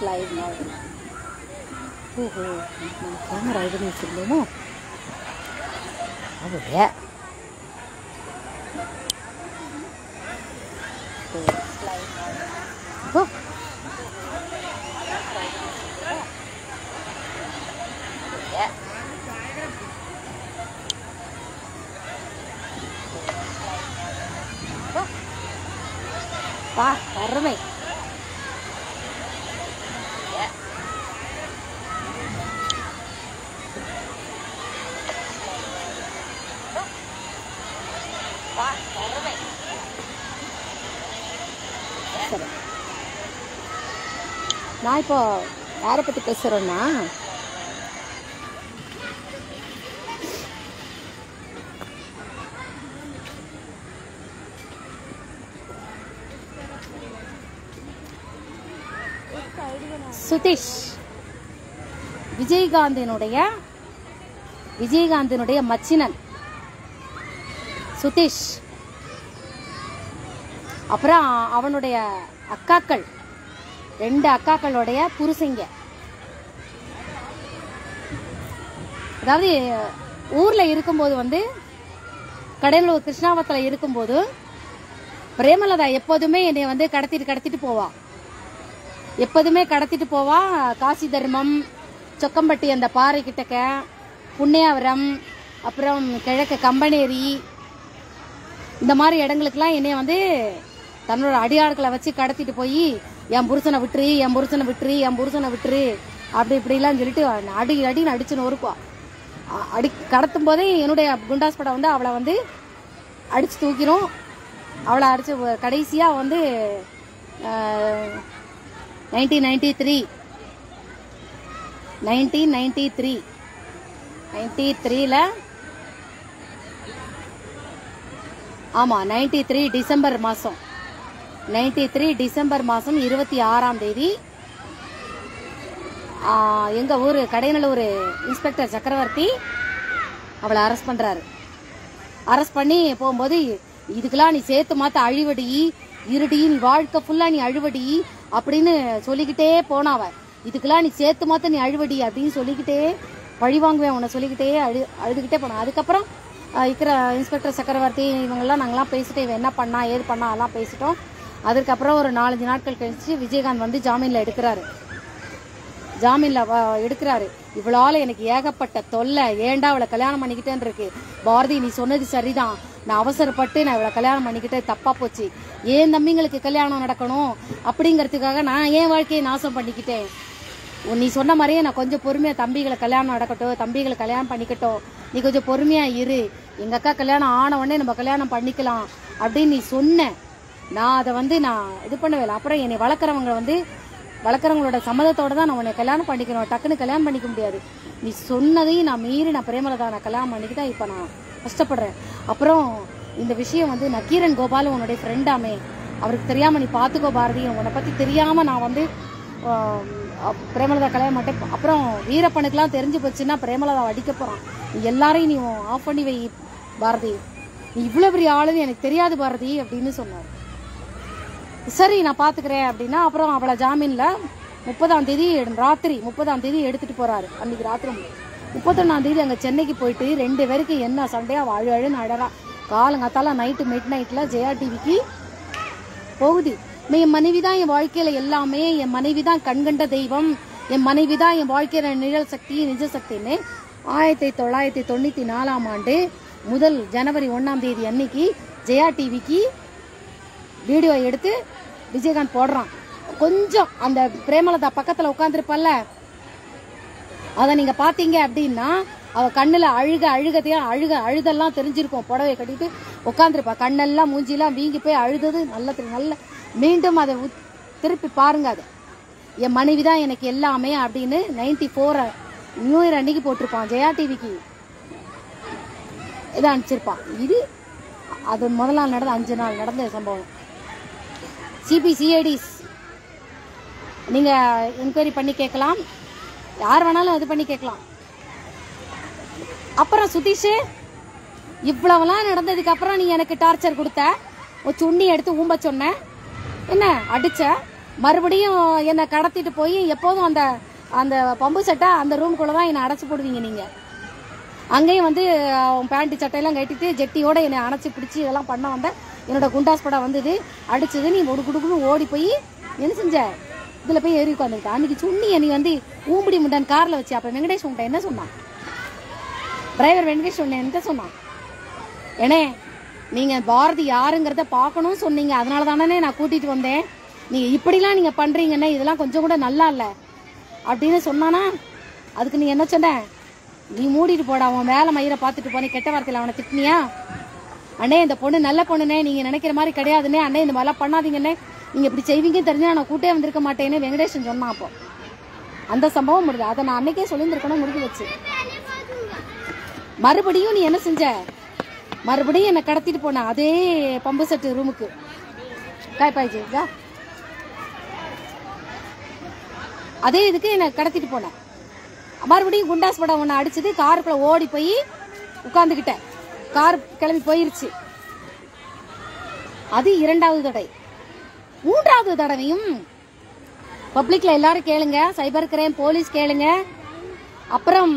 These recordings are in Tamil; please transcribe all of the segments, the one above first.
live now. ஓஹோ, கேமரா இது வச்சுருந்தோமோ? அப்படியே வா அருமை. சரி, நான் இப்போ யாரை பற்றி பேசுகிறேன்னா, சுதீஷ் விஜயகாந்தினுடைய மச்சினன் சுதீஷ். அப்புறம் அவனுடைய அக்காக்கள், 2 அக்காக்களுடைய புருஷங்க. அதாவது ஊரில் இருக்கும்போது வந்து கடலூர் கிருஷ்ணாவரத்தில் இருக்கும்போது பிரேமலதா எப்போதுமே என்னை வந்து கடத்திட்டு போவா. எப்போதுமே கடத்திட்டு போவா. காசி தர்மம், சொக்கம்பட்டி அந்த பாறை கிட்டக்க, புண்ணியாவரம், அப்புறம் கிழக்கு கம்பனேரி, இந்த மாதிரி இடங்களுக்கெல்லாம் என்னைய வந்து தன்னோட அடியாட்களை வச்சு கடத்திட்டு போய் என் புருஷனை விட்டுரு அப்படி இப்படிலாம் சொல்லிட்டு அடின்னு அடிச்சுன்னு ஒருப்பா. கடத்தும் போதே என்னுடைய குண்டாஸ் படம் வந்து அவளை வந்து அடிச்சு தூக்கிடும். அவளை அடிச்சு கடைசியாக வந்து 1993 ஆமா 93 டிசம்பர் மாசம் 26ஆம் தேதி எங்க ஊரு கடையநல்லூர் இன்ஸ்பெக்டர் சக்கரவர்த்தி அவளை அரெஸ்ட் பண்றாரு. அரெஸ்ட் பண்ணி போகும்போது, இதுக்கெல்லாம் நீ சேர்த்து மாத்த அழிவடி, இருடி, நீ வாழ்க்கை ஃபுல்லா நீ அழுவடி அப்படின்னு சொல்லிக்கிட்டே போனாவ. இதுக்கெல்லாம் நீ சேர்த்து மாத்த நீ அழுவடி அப்படின்னு சொல்லிக்கிட்டே பழி வாங்குவேன் உன்னை சொல்லிக்கிட்டே அழுதுகிட்டே போனான். அதுக்கப்புறம் இருக்கிற இன்ஸ்பெக்டர் சக்கரவர்த்தி இவங்கெல்லாம் நாங்களாம் பேசிட்டு இவன் என்ன பண்ணா ஏது பண்ணா அதெல்லாம் பேசிட்டோம். அதுக்கப்புறம் ஒரு 4-5 நாட்கள் கழிச்சு விஜயகாந்த் வந்து ஜாமீன்ல எடுக்கிறாரு. இவளால எனக்கு ஏகப்பட்ட தொல்லை, ஏண்டா அவளை கல்யாணம் பண்ணிக்கிட்டேன்னு இருக்கு. பாரதி, நீ சொன்னது சரிதான், நான் அவசரப்பட்டு நான் இவளை கல்யாணம் பண்ணிக்கிட்டே தப்பா போச்சு. ஏன் தம்பிங்களுக்கு கல்யாணம் நடக்கணும் அப்படிங்கிறதுக்காக நான் ஏன் வாழ்க்கையை நாசம் பண்ணிக்கிட்டேன். நீ சொன்ன மாதிரியே நான் கொஞ்சம் பொறுமையா தம்பிகளை கல்யாணம் நடக்கட்டும், தம்பிகளை கல்யாணம் பண்ணிக்கட்டும், நீ கொஞ்சம் பொறுமையா இரு, எங்க அக்கா கல்யாணம் ஆன உடனே நம்ம கல்யாணம் பண்ணிக்கலாம் அப்படின்னு நீ சொன்ன. நான் அதை வந்து நான் இது பண்ணவே இல்லை. அப்புறம் என்னை வளர்க்குறவங்களோட சம்மதத்தோட தான் நான் உன்னை கல்யாணம் பண்ணிக்கணும், டக்குன்னு கல்யாணம் பண்ணிக்க முடியாது. நீ சொன்னதையும் நான் மீறி நான் பிரேமலதா நான் கல்யாணம் பண்ணிக்கிட்டா இப்போ நான் கஷ்டப்படுறேன். அப்புறம் இந்த விஷயம் வந்து நக்கீரன் கோபால் உன்னுடைய ஃப்ரெண்டாமே, அவருக்கு தெரியாம நீ பாத்துக்கோ பாரதி, உன்னை பத்தி தெரியாம நான் வந்து பிரேமலதா கல்யாணம் மாட்டேன். அப்புறம் வீரப்பனுக்கெல்லாம் தெரிஞ்சு போச்சுன்னா பிரேமலதா அடிக்க போறான், நீ எல்லாரையும் நீ ஆஃப் பண்ணி வை பாரதி, நீ இவ்வளவு பெரிய ஆளுன்னு எனக்கு தெரியாது பாரதி அப்படின்னு சொன்னார். சரி நான் பாத்துக்கிறேன் அப்படின்னா, அப்புறம் அவளை ஜாமீன்ல 30ஆம் தேதி ராத்திரி 30ஆம் தேதி எடுத்துட்டு போறாரு. அன்னைக்கு ராத்திரி 31ஆம் தேதி அங்க சென்னைக்கு போயிட்டு 2 பேருக்கு என்ன சண்டையா அழுன்னு அழறா. காலங்காத்தால நைட்டு மிட் நைட்ல ஜெயா டிவிக்கு போகுது. என் மனைவி தான் என் வாழ்க்கையில எல்லாமே, என் மனைவி தான் கண்கண்ட தெய்வம், என் மனைவி தான் என் வாழ்க்கையில நிழல் சக்தி நிஜ சக்தின்னு 1994ஆம் ஆண்டு முதல் ஜனவரி 1ஆம் தேதி அன்னைக்கு ஜெயா டிவிக்கு வீடியோ எடுத்து விஜயகாந்த் போடுறான். கொஞ்சம் அந்த பிரேமலதா பக்கத்துல உட்காந்துருப்பல்ல, அதை நீங்க பாத்தீங்க அப்படின்னா அவ கண்ணுல அழுதெல்லாம் தெரிஞ்சிருக்கும். புடவை கட்டிட்டு உட்காந்துருப்பா, கண்ணெல்லாம் மூஞ்சிலாம் வீங்கி போய் அழுதது நல்ல மீண்டும் அதை திருப்பி பாருங்க. அது என் மனைவி தான் எனக்கு எல்லாமே அப்படின்னு 94 நியூ இயர் அன்னைக்கு போட்டிருப்பான் ஜெயா டிவிக்கு. இதை அனுப்பிச்சிருப்பான். இது அது முதல் நாள் நடந்த 5 நாள் நடந்த சம்பவம். சிபிசிஐடிஸ் நீங்க என்கொயரி பண்ணி கேட்கலாம், யார் வேணாலும் அது பண்ணி கேட்கலாம். அப்புறம் சுதீஷ், இவ்வளவுலாம் நடந்ததுக்கு அப்புறம் நீ எனக்கு டார்ச்சர் கொடுத்த, ஒரு சுண்ணி எடுத்து ஊம்ப சொன்ன, என்ன அடிச்ச, மறுபடியும் என்னை கடத்திட்டு போய் எப்போதும் அந்த அந்த பம்பு சட்டை அந்த ரூம்குள்ளதான் என்னை அடைச்சி போடுவீங்க நீங்க. அங்கேயும் வந்து பேண்ட் சட்டையெல்லாம் கட்டிட்டு ஜெட்டியோட என்னை அணைச்சி பிடிச்சி இதெல்லாம் பண்ண வந்த என்னோட குண்டாஸ் படம் வந்தது, அடிச்சது. நீ குடுக்குன்னு ஓடி போய் என்ன செஞ்ச, இதுல போய் ஏறி உட்காந்துக்கிட்ட. அன்னைக்கு சுண்ணி நீ வந்து ஊம்படி முண்டான் கார்ல வச்சு. அப்ப வெங்கடேஷ் உன்ட்ட என்ன சொன்னான்? டிரைவர் வெங்கடேஷ் உன்ன என்ன சொன்னான்? ஏனே நீங்க பாரதி யாருங்கிறத பார்க்கணும்னு சொன்னீங்க, அதனால தானே நான் கூட்டிட்டு வந்தேன். நீங்க இப்படிலாம் நீங்க பண்றீங்கன்னு இதெல்லாம் கொஞ்சம் கூட நல்லா இல்ல அப்படின்னு சொன்னானா? அதுக்கு நீ என்ன சொன்ன? நீ மூடிட்டு போட, அவன் வேலை மயிரை பார்த்துட்டு போனே, கெட்ட வார்த்தையில அவனை திட்டினியா? அண்ணே இந்த பொண்ணு நல்ல பொண்ணுனே, நீங்க நினைக்கிற மாதிரி கிடையாதுன்னே, அண்ணே இந்த மாதிரிலாம் பண்ணாதீங்கன்னே, நீங்க இப்படி செய்வீங்கன்னு தெரிஞ்சா நான் கூட்டே வந்திருக்க மாட்டேன்னு வெங்கடேஷன் சொன்னான். அப்போ அந்த சம்பவம் முடிஞ்சு, அதை நான் அன்னைக்கே சொல்லியிருந்திருக்கணும், முடிஞ்சு வச்சு. மறுபடியும் நீ என்ன செஞ்ச? மறுபடியும் என்னை கடத்திட்டு போன அதே பம்பு செட்டு ரூமுக்கு. காய்ப்பாய்ச்சி அதே இதுக்கு என்னை கடத்திட்டு போன. மறுபடியும் குண்டாஸ் படம் ஒன்று அடிச்சது, காருக்குள்ள ஓடி போய் உட்கார்ந்துக்கிட்டேன். கார் கிளம்பி போயிருச்சு. அது 2வது தடவை. 3வது தடவையும் பப்ளிக்ல எல்லாரும் கேளுங்க, சைபர் கிரைம் போலீஸ் கேளுங்க. அப்புறம்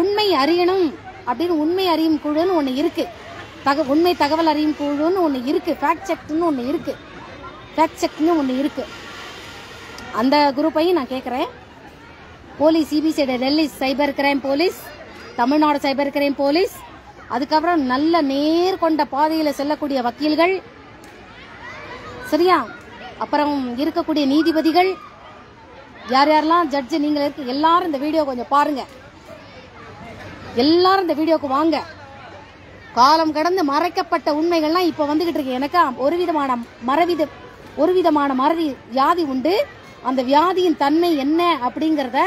உண்மை அறியணும் அப்படின்னு உண்மை அறியும் குழுன்னு ஒன்று இருக்கு, உண்மை தகவல் அறியும் குழுன்னு ஒன்று இருக்கு, ஃபேக்ட் செக்னு ஒன்று இருக்கு, ஃபேக்ட் செக்னு ஒன்று இருக்கு. அந்த குரூப்பையும் நான் கேட்குறேன். Police CBCID, Delhi cyber crime police, Tamil Nadu cyber crime police, அதுக்கப்புறம் நல்ல நேர்கொண்ட பாதையில் செல்லக்கூடிய வக்கீல்கள், சரியா? அப்புறம் இருக்கக்கூடிய நீதிபதிகள், யார் யாரெல்லாம் ஜட்ஜு நீங்கள் இருக்கு, எல்லாரும் இந்த வீடியோ கொஞ்சம் பாருங்க. எல்லாரும் இந்த வீடியோக்கு வாங்க. காலம் கடந்து மறைக்கப்பட்ட உண்மைகள்லாம் இப்ப வந்துகிட்டு இருக்கு. எனக்கு ஒரு விதமான மறதி வியாதி உண்டு. அந்த வியாதியின் தன்மை என்ன அப்படிங்கறத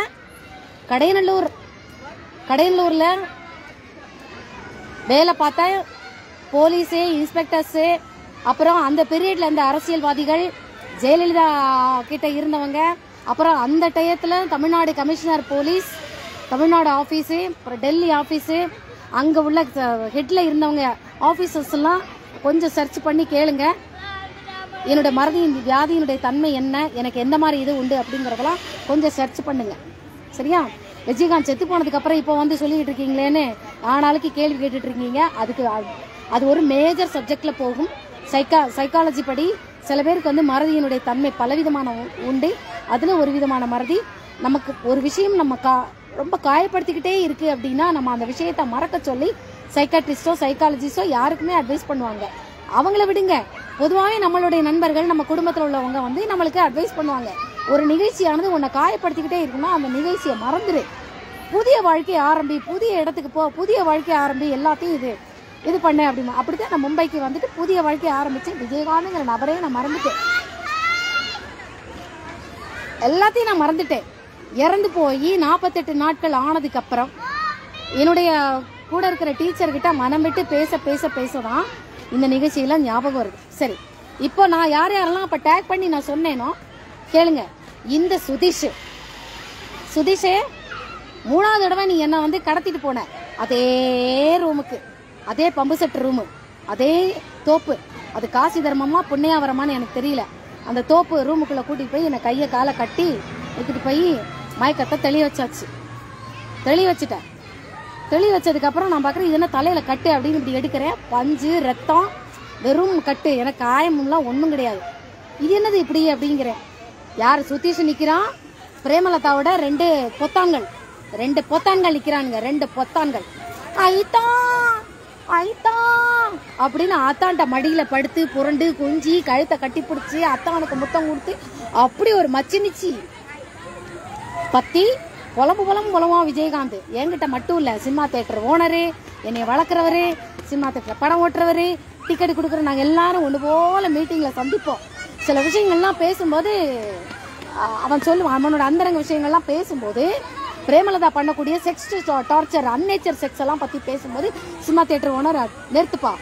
கடையநல்லூர்ல வேலை பார்த்த போலீஸு, இன்ஸ்பெக்டர்ஸு, அப்புறம் அந்த பீரியட்ல இருந்த அரசியல்வாதிகள், ஜெயலலிதா கிட்ட இருந்தவங்க, அப்புறம் அந்த டயத்துல Tamil Nadu commissioner police, Tamil Nadu office, அப்புறம் டெல்லி ஆஃபீஸு, அங்கே உள்ள ஹெட்ல இருந்தவங்க ஆஃபீஸர்ஸ் எல்லாம் கொஞ்சம் சர்ச் பண்ணி கேளுங்க. என்னோட மறதியின் வியாதியினுடைய தன்மை என்ன, எனக்கு எந்த மாதிரி இது உண்டு அப்படிங்கறதெல்லாம் கொஞ்சம் சர்ச் பண்ணுங்க, சரியா? விஜயகாந்த் செத்து போனதுக்கு அப்புறம் இப்போ வந்து சொல்லிட்டு இருக்கீங்களேன்னு ஆனாலுக்கு கேள்வி கேட்டுட்டு இருக்கீங்க. அதுக்கு அது ஒரு மேஜர் சப்ஜெக்ட்ல போகும். சைக்காலஜி படி சில பேருக்கு வந்து மறதியினுடைய தன்மை பலவிதமான உண்டு. அதுல ஒரு விதமான மறதி, நமக்கு ஒரு விஷயம் நம்ம ரொம்ப காயப்படுத்திக்கிட்டே இருக்கு அப்படின்னா நம்ம அந்த விஷயத்த மறக்க சொல்லி சைக்காட்ரிஸ்டோ சைக்காலஜிஸ்டோ யாருக்குமே அட்வைஸ் பண்ணுவாங்க. அவங்கள விடுங்க. பொதுவாகவே நம்மளுடைய நண்பர்கள், நம்ம குடும்பத்தில் உள்ளவங்க வந்து நம்மளுக்கு அட்வைஸ் பண்ணுவாங்க. ஒரு நிகழ்ச்சியானது உன்னை காயப்படுத்திக்கிட்டே இருக்குன்னா அந்த நிகழ்ச்சியை மறந்துடு, புதிய வாழ்க்கையை ஆரம்பி, புதிய இடத்துக்கு போ, புதிய வாழ்க்கையை ஆரம்பி, எல்லாத்தையும் இது பண்ண அப்படிமா. அப்படித்தான் நான் மும்பைக்கு வந்துட்டு புதிய வாழ்க்கையை ஆரம்பிச்சேன். விஜயகாந்துங்கிற நபரையே நான் மறந்துட்டேன், எல்லாத்தையும் நான் மறந்துட்டேன். இறந்து போய் 48 நாட்கள் ஆனதுக்கு அப்புறம் என்னுடைய கூட இருக்கிற டீச்சர்கிட்ட மனம் விட்டு பேசதான் இந்த நிகழ்ச்சியெல்லாம் ஞாபகம் வருது. சரி, இப்போ நான் யாரெல்லாம் அப்ப டேக் பண்ணி நான் சொன்னேனோ கேளுங்க. இந்த சுதீஷே 3வது தடவை நீ என்ன வந்து கடத்திட்டு போன அதே ரூமுக்கு, அதே பம்பு செட் ரூமு, அதே தோப்பு, அது காசி தர்மமா புண்ணியாவரமானு எனக்கு தெரியல, அந்த தோப்பு ரூமுக்குள்ள கூட்டிட்டு போய் என்னை கையை காலை கட்டி எடுத்துட்டு போய் மயக்கத்தை தெளி வச்சதுக்கு அப்புறம் நான் பாக்குறேன் இது என்ன தலையில கட்டு அப்படின்னு இப்படி எடுக்கிறேன். பஞ்சு, ரத்தம், வெறும் கட்டு, எனக்கு காயமெல்லாம் ஒண்ணும் கிடையாது. இது என்னது இப்படி அப்படிங்கிறேன். யார் சுத்தீஷ் நிக்கிறான், பிரேமலதாவோட 2 பொத்தான்கள் நிக்கிறானுங்க. 2 பொத்தான்கள். ஐத்தா அப்படின்னு ஆத்தான்ட்ட மடியில படுத்து புரண்டு குஞ்சி கழுத்தை கட்டி பிடிச்சி அத்தானுக்கு முத்தம் கொடுத்து அப்படி ஒரு மச்சினிச்சி பத்தி புலம்புவா விஜயகாந்த். என்கிட்ட மட்டும் இல்ல, சினிமா தியேட்டர் ஓனரு, என்னை வளர்க்குறவரு, சினிமா தியேட்டர் படம் ஓட்டுறவரு, டிக்கெட் கொடுக்குற, நாங்கள் எல்லாரும் ஒன்று போல மீட்டிங்ல சந்திப்போம். சில விஷயங்கள்லாம் பேசும்போது அவன் சொல்லுவான், அவனோட அந்தரங்க விஷயங்கள்லாம் பேசும்போது பிரேமலதா பண்ணக்கூடிய செக்ஸ் டார்ச்சர், அன்னேச்சர் செக்ஸ் எல்லாம் பத்தி பேசும்போது சினிமா தியேட்டர் ஓனர் நிறுத்துப்பா,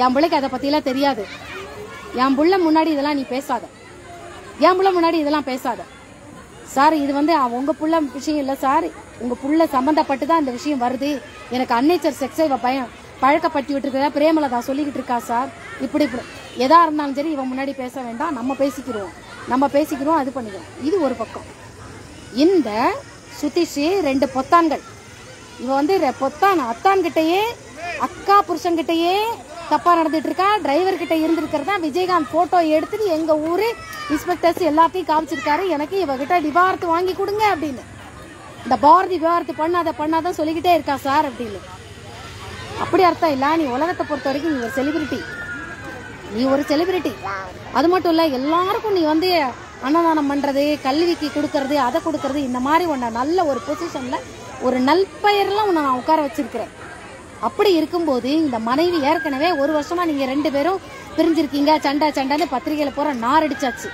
என் பிள்ளைக்கு அதை பத்தி எல்லாம் தெரியாது, என் புள்ள முன்னாடி இதெல்லாம் நீ பேசாத, என் புள்ள முன்னாடி இதெல்லாம் பேசாத சார், இது வந்து உங்க புள்ள விஷயம் இல்ல சார், உங்க புள்ள சம்பந்தப்பட்டு தான் இந்த விஷயம் வருது, எனக்கு அன்னேச்சர் செக்ஸை பழக்கப்பட்டி விட்டுருக்க பிரேமலதா சொல்லிக்கிட்டு இருக்கா சார். இப்படி இப்படி எதா இருந்தாலும் சரி இவன் முன்னாடி பேச வேண்டாம், நம்ம பேசிக்கிறோம் அது பண்ணிக்கிறோம். இது ஒரு பக்கம். இந்த சுதீஷ் 2 பொத்தான்கள். இவன் வந்து அத்தான் கிட்டையே அக்கா புருஷன்கிட்டயே தப்பா நடந்துட்டு இருக்கா. டிரைவர் கிட்ட இருந்திருக்கிறதா விஜயகாந்த் போட்டோ எடுத்துட்டு எங்க ஊரு இன்ஸ்பெக்டர்ஸ் எல்லாத்தையும் காமிச்சிருக்காரு. எனக்கு இவகிட்ட விவாகரத்து வாங்கி கொடுங்க அப்படின்னு. இந்த பாரதி விவாகரத்து பண்ணாதான் சொல்லிக்கிட்டே இருக்கா சார் அப்படின்னு. அப்படி அர்த்தம் இல்ல. நீ உலகத்தை பொறுத்த வரைக்கும் நீ ஒரு செலிபிரிட்டி. அது மட்டும் இல்ல, எல்லாருக்கும் நீ வந்து அன்னதானம் பண்றது, கல்விக்கு கொடுக்கறது, அதை கொடுக்கறது, இந்த மாதிரி உன்னை நல்ல ஒரு பொசிஷன்ல ஒரு நல்பெயர்லாம் உன்னை நான் உட்கார வச்சிருக்கிறேன். அப்படி இருக்கும்போது இந்த மனைவி ஏற்கனவே 1 வருஷமா நீங்க 2 பேரும் பிரிஞ்சிருக்கீங்க, சண்டைன்னு பத்திரிகையில போற நாரடிச்சாச்சு.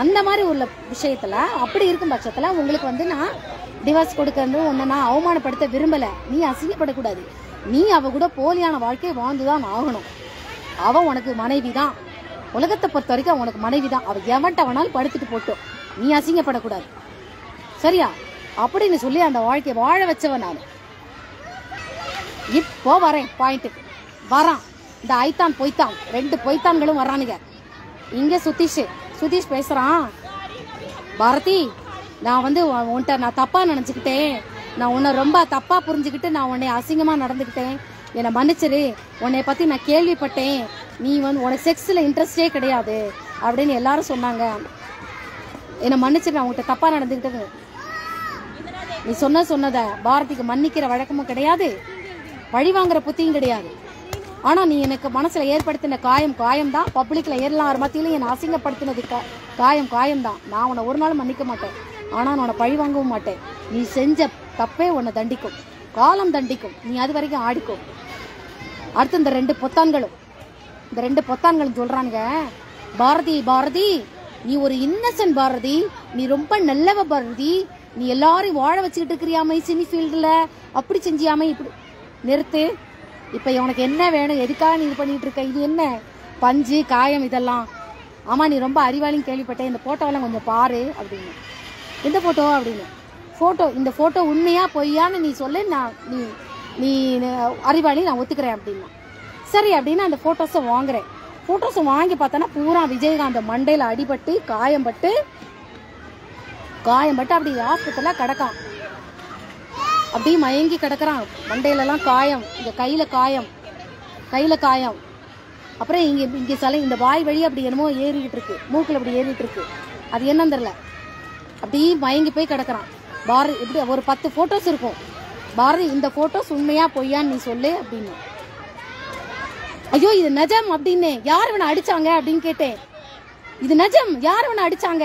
அந்த மாதிரி உள்ள விஷயத்துல அப்படி இருக்கும் பட்சத்துல உங்களுக்கு வந்து நான் டிவோர்ஸ் கொடுக்கறது உன்னை நான் அவமானப்படுத்த விரும்பல. நீ அசிங்கப்படக்கூடாது. நீ அவ கூட போலியான வாழ்க்கை வாழ்ந்துதான் ஆகணும். அவ உனக்கு மனைவி தான். உலகத்தை பொறுத்த வரைக்கும் உனக்கு மனைவி தான். அவ எவன்ட்ட வேணாலும் படுத்துட்டு போட்டோம், நீ அசிங்கப்படக்கூடாது. சரியா? அப்படின்னு சொல்லி அந்த வாழ்க்கையை வாழ வச்சவன் நான். இப்போ வரேன் பாயிண்ட்டுக்கு வரான். இந்த ஐத்தான் பொய்த்தான் 2 பொய்த்தான்களும் வர்றானுங்க. இங்க சுதீஷ் பேசுறான். பாரதி, நான் வந்து உன்கிட்ட நான் தப்பா நினைச்சுக்கிட்டேன், நான் உன்னை ரொம்ப தப்பா புரிஞ்சுக்கிட்டு நான் உன்னை அசிங்கமா நடந்துக்கிட்டேன், என்னை மன்னிச்சிரு. உன்னை பத்தி நான் கேள்விப்பட்டேன், நீ வந்து உனக்கு செக்ஸ்ல இன்ட்ரெஸ்டே கிடையாது அப்படின்னு எல்லாரும் சொன்னாங்க. என்னை மன்னிச்சிரு, நான் உன்கிட்ட தப்பா நடந்துக்கிட்டது. நீ சொன்னத பாரதிக்கு மன்னிக்கிற வழக்கமும் கிடையாது, பழி வாங்குற புத்தியும் கிடையாது. ஆனா நீ எனக்கு மனசுல ஏற்படுத்தின காயம் தான். பப்ளிக்ல எல்லாரும் மத்தியிலும் என்னை அசிங்கப்படுத்தினது காயம் தான். நான் உன்னை ஒரு நாள் மன்னிக்க மாட்டேன், ஆனா நான் உன்னை பழி வாங்கவும் மாட்டேன். நீ செஞ்ச தப்பே உன்னை தண்டிக்கும், காலம் தண்டிக்கும். நீ அது வரைக்கும் ஆடிக்கும். அடுத்து இந்த 2 பொத்தான்களும் சொல்றாங்க, பாரதி நீ ஒரு இன்னசென்ட் பாரதி, நீ ரொம்ப நல்லவ பாரதி, நீ எல்லாரையும் வாழ வச்சுக்கிட்டு இருக்கிறியாமை சினி ஃபீல்டுல, அப்படி செஞ்சியாமை, இப்படி நிறுத்து. இப்ப உனக்கு என்ன வேணும், எதுக்காக நீ இது பண்ணிட்டு இருக்க, இது என்ன பஞ்சு காயம் இதெல்லாம்? ஆமா நீ ரொம்ப அறிவாளின்னு கேள்விப்பட்டேன், இந்த போட்டோவெல்லாம் கொஞ்சம் பாரு அப்படின்னு. எந்த போட்டோ அப்படின்னு. இந்த போட்டோ உண்மையா பொய்யான்னு நீ சொல்லு, நீ அறிவாளி நான் ஒத்துக்கிறேன் அப்படின்னா. சரி அப்படின்னு அந்த போட்டோஸை வாங்குறேன். போட்டோஸை வாங்கி பார்த்தோன்னா பூரா விஜயகாந்த் மண்டையில அடிபட்டு காயம்பட்டு அப்படி ஹாஸ்பிட்டல்ல கிடக்கான். அப்படி மயங்கி கிடக்குறான். மண்டையில எல்லாம் காயம், இங்க கையில காயம். அப்புறம் இங்க இந்த வாய் வழி அப்படி என்னமோ ஏறிக்கிட்டு இருக்கு, மூக்குல அப்படி ஏறிட்டு இருக்கு, அது என்னன்னு தெரியல. அப்படி மயங்கி போய் கிடக்குறான். பாரதி இப்படி ஒரு 10 போட்டோஸ் இருக்கும். பாரதி இந்த போட்டோஸ் உண்மையா பொய்யான்னு நீ சொல்லு அப்படின்னு. ஐயோ இது நிஜம் அப்படின்னு. யார் இவனை அடிச்சாங்க அப்படின்னு கேட்டேன். இது நிஜம், யார் இவனை அடிச்சாங்க?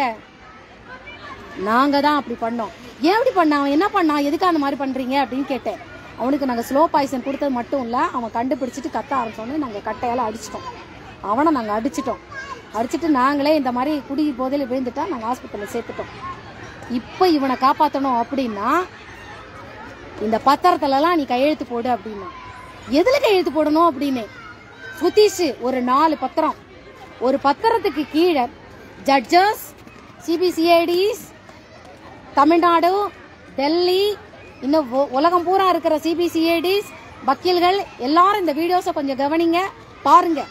நாங்க தான் அப்படி பண்ணோம். ஏன் அப்படி பண்ணான், என்ன பண்ணான், எதுக்கு அந்த மாதிரி பண்றீங்க அப்படின்னு கேட்டேன். அவனுக்கு நாங்க ஸ்லோ பாய்சன் கொடுத்தது மட்டும் இல்ல, அவன் கண்டுபிடிச்சிட்டு கத்த ஆரம்பிச்சோன்னு நாங்க கட்டையால அடிச்சிட்டோம். அவனை நாங்க அடிச்சிட்டு நாங்களே இந்த மாதிரி குடி போதையில விழுந்துட்டா நாங்க ஹாஸ்பிட்டல்ல சேர்த்துட்டோம். இப்ப இவனை காப்பாத்தணும் அப்படின்னா இந்த பத்திரத்துல எல்லாம் நீ கையெழுத்து போடு அப்படின்னா. எதுல கையெழுத்து போடணும் அப்படின்னு சுதீஷ் ஒரு 4 பத்திரம். ஒரு பத்திரத்துக்கு கீழே ஜட்ஜஸ், சிபிசிஐடிஸ், தமிழ்நாடு, டெல்லி, இன்னும் உலகம் பூரா இருக்கிற சிபிசிஐடிஸ், வக்கீல்கள் எல்லாரும் இந்த வீடியோஸை கொஞ்சம் கவனிங்க, பாருங்க.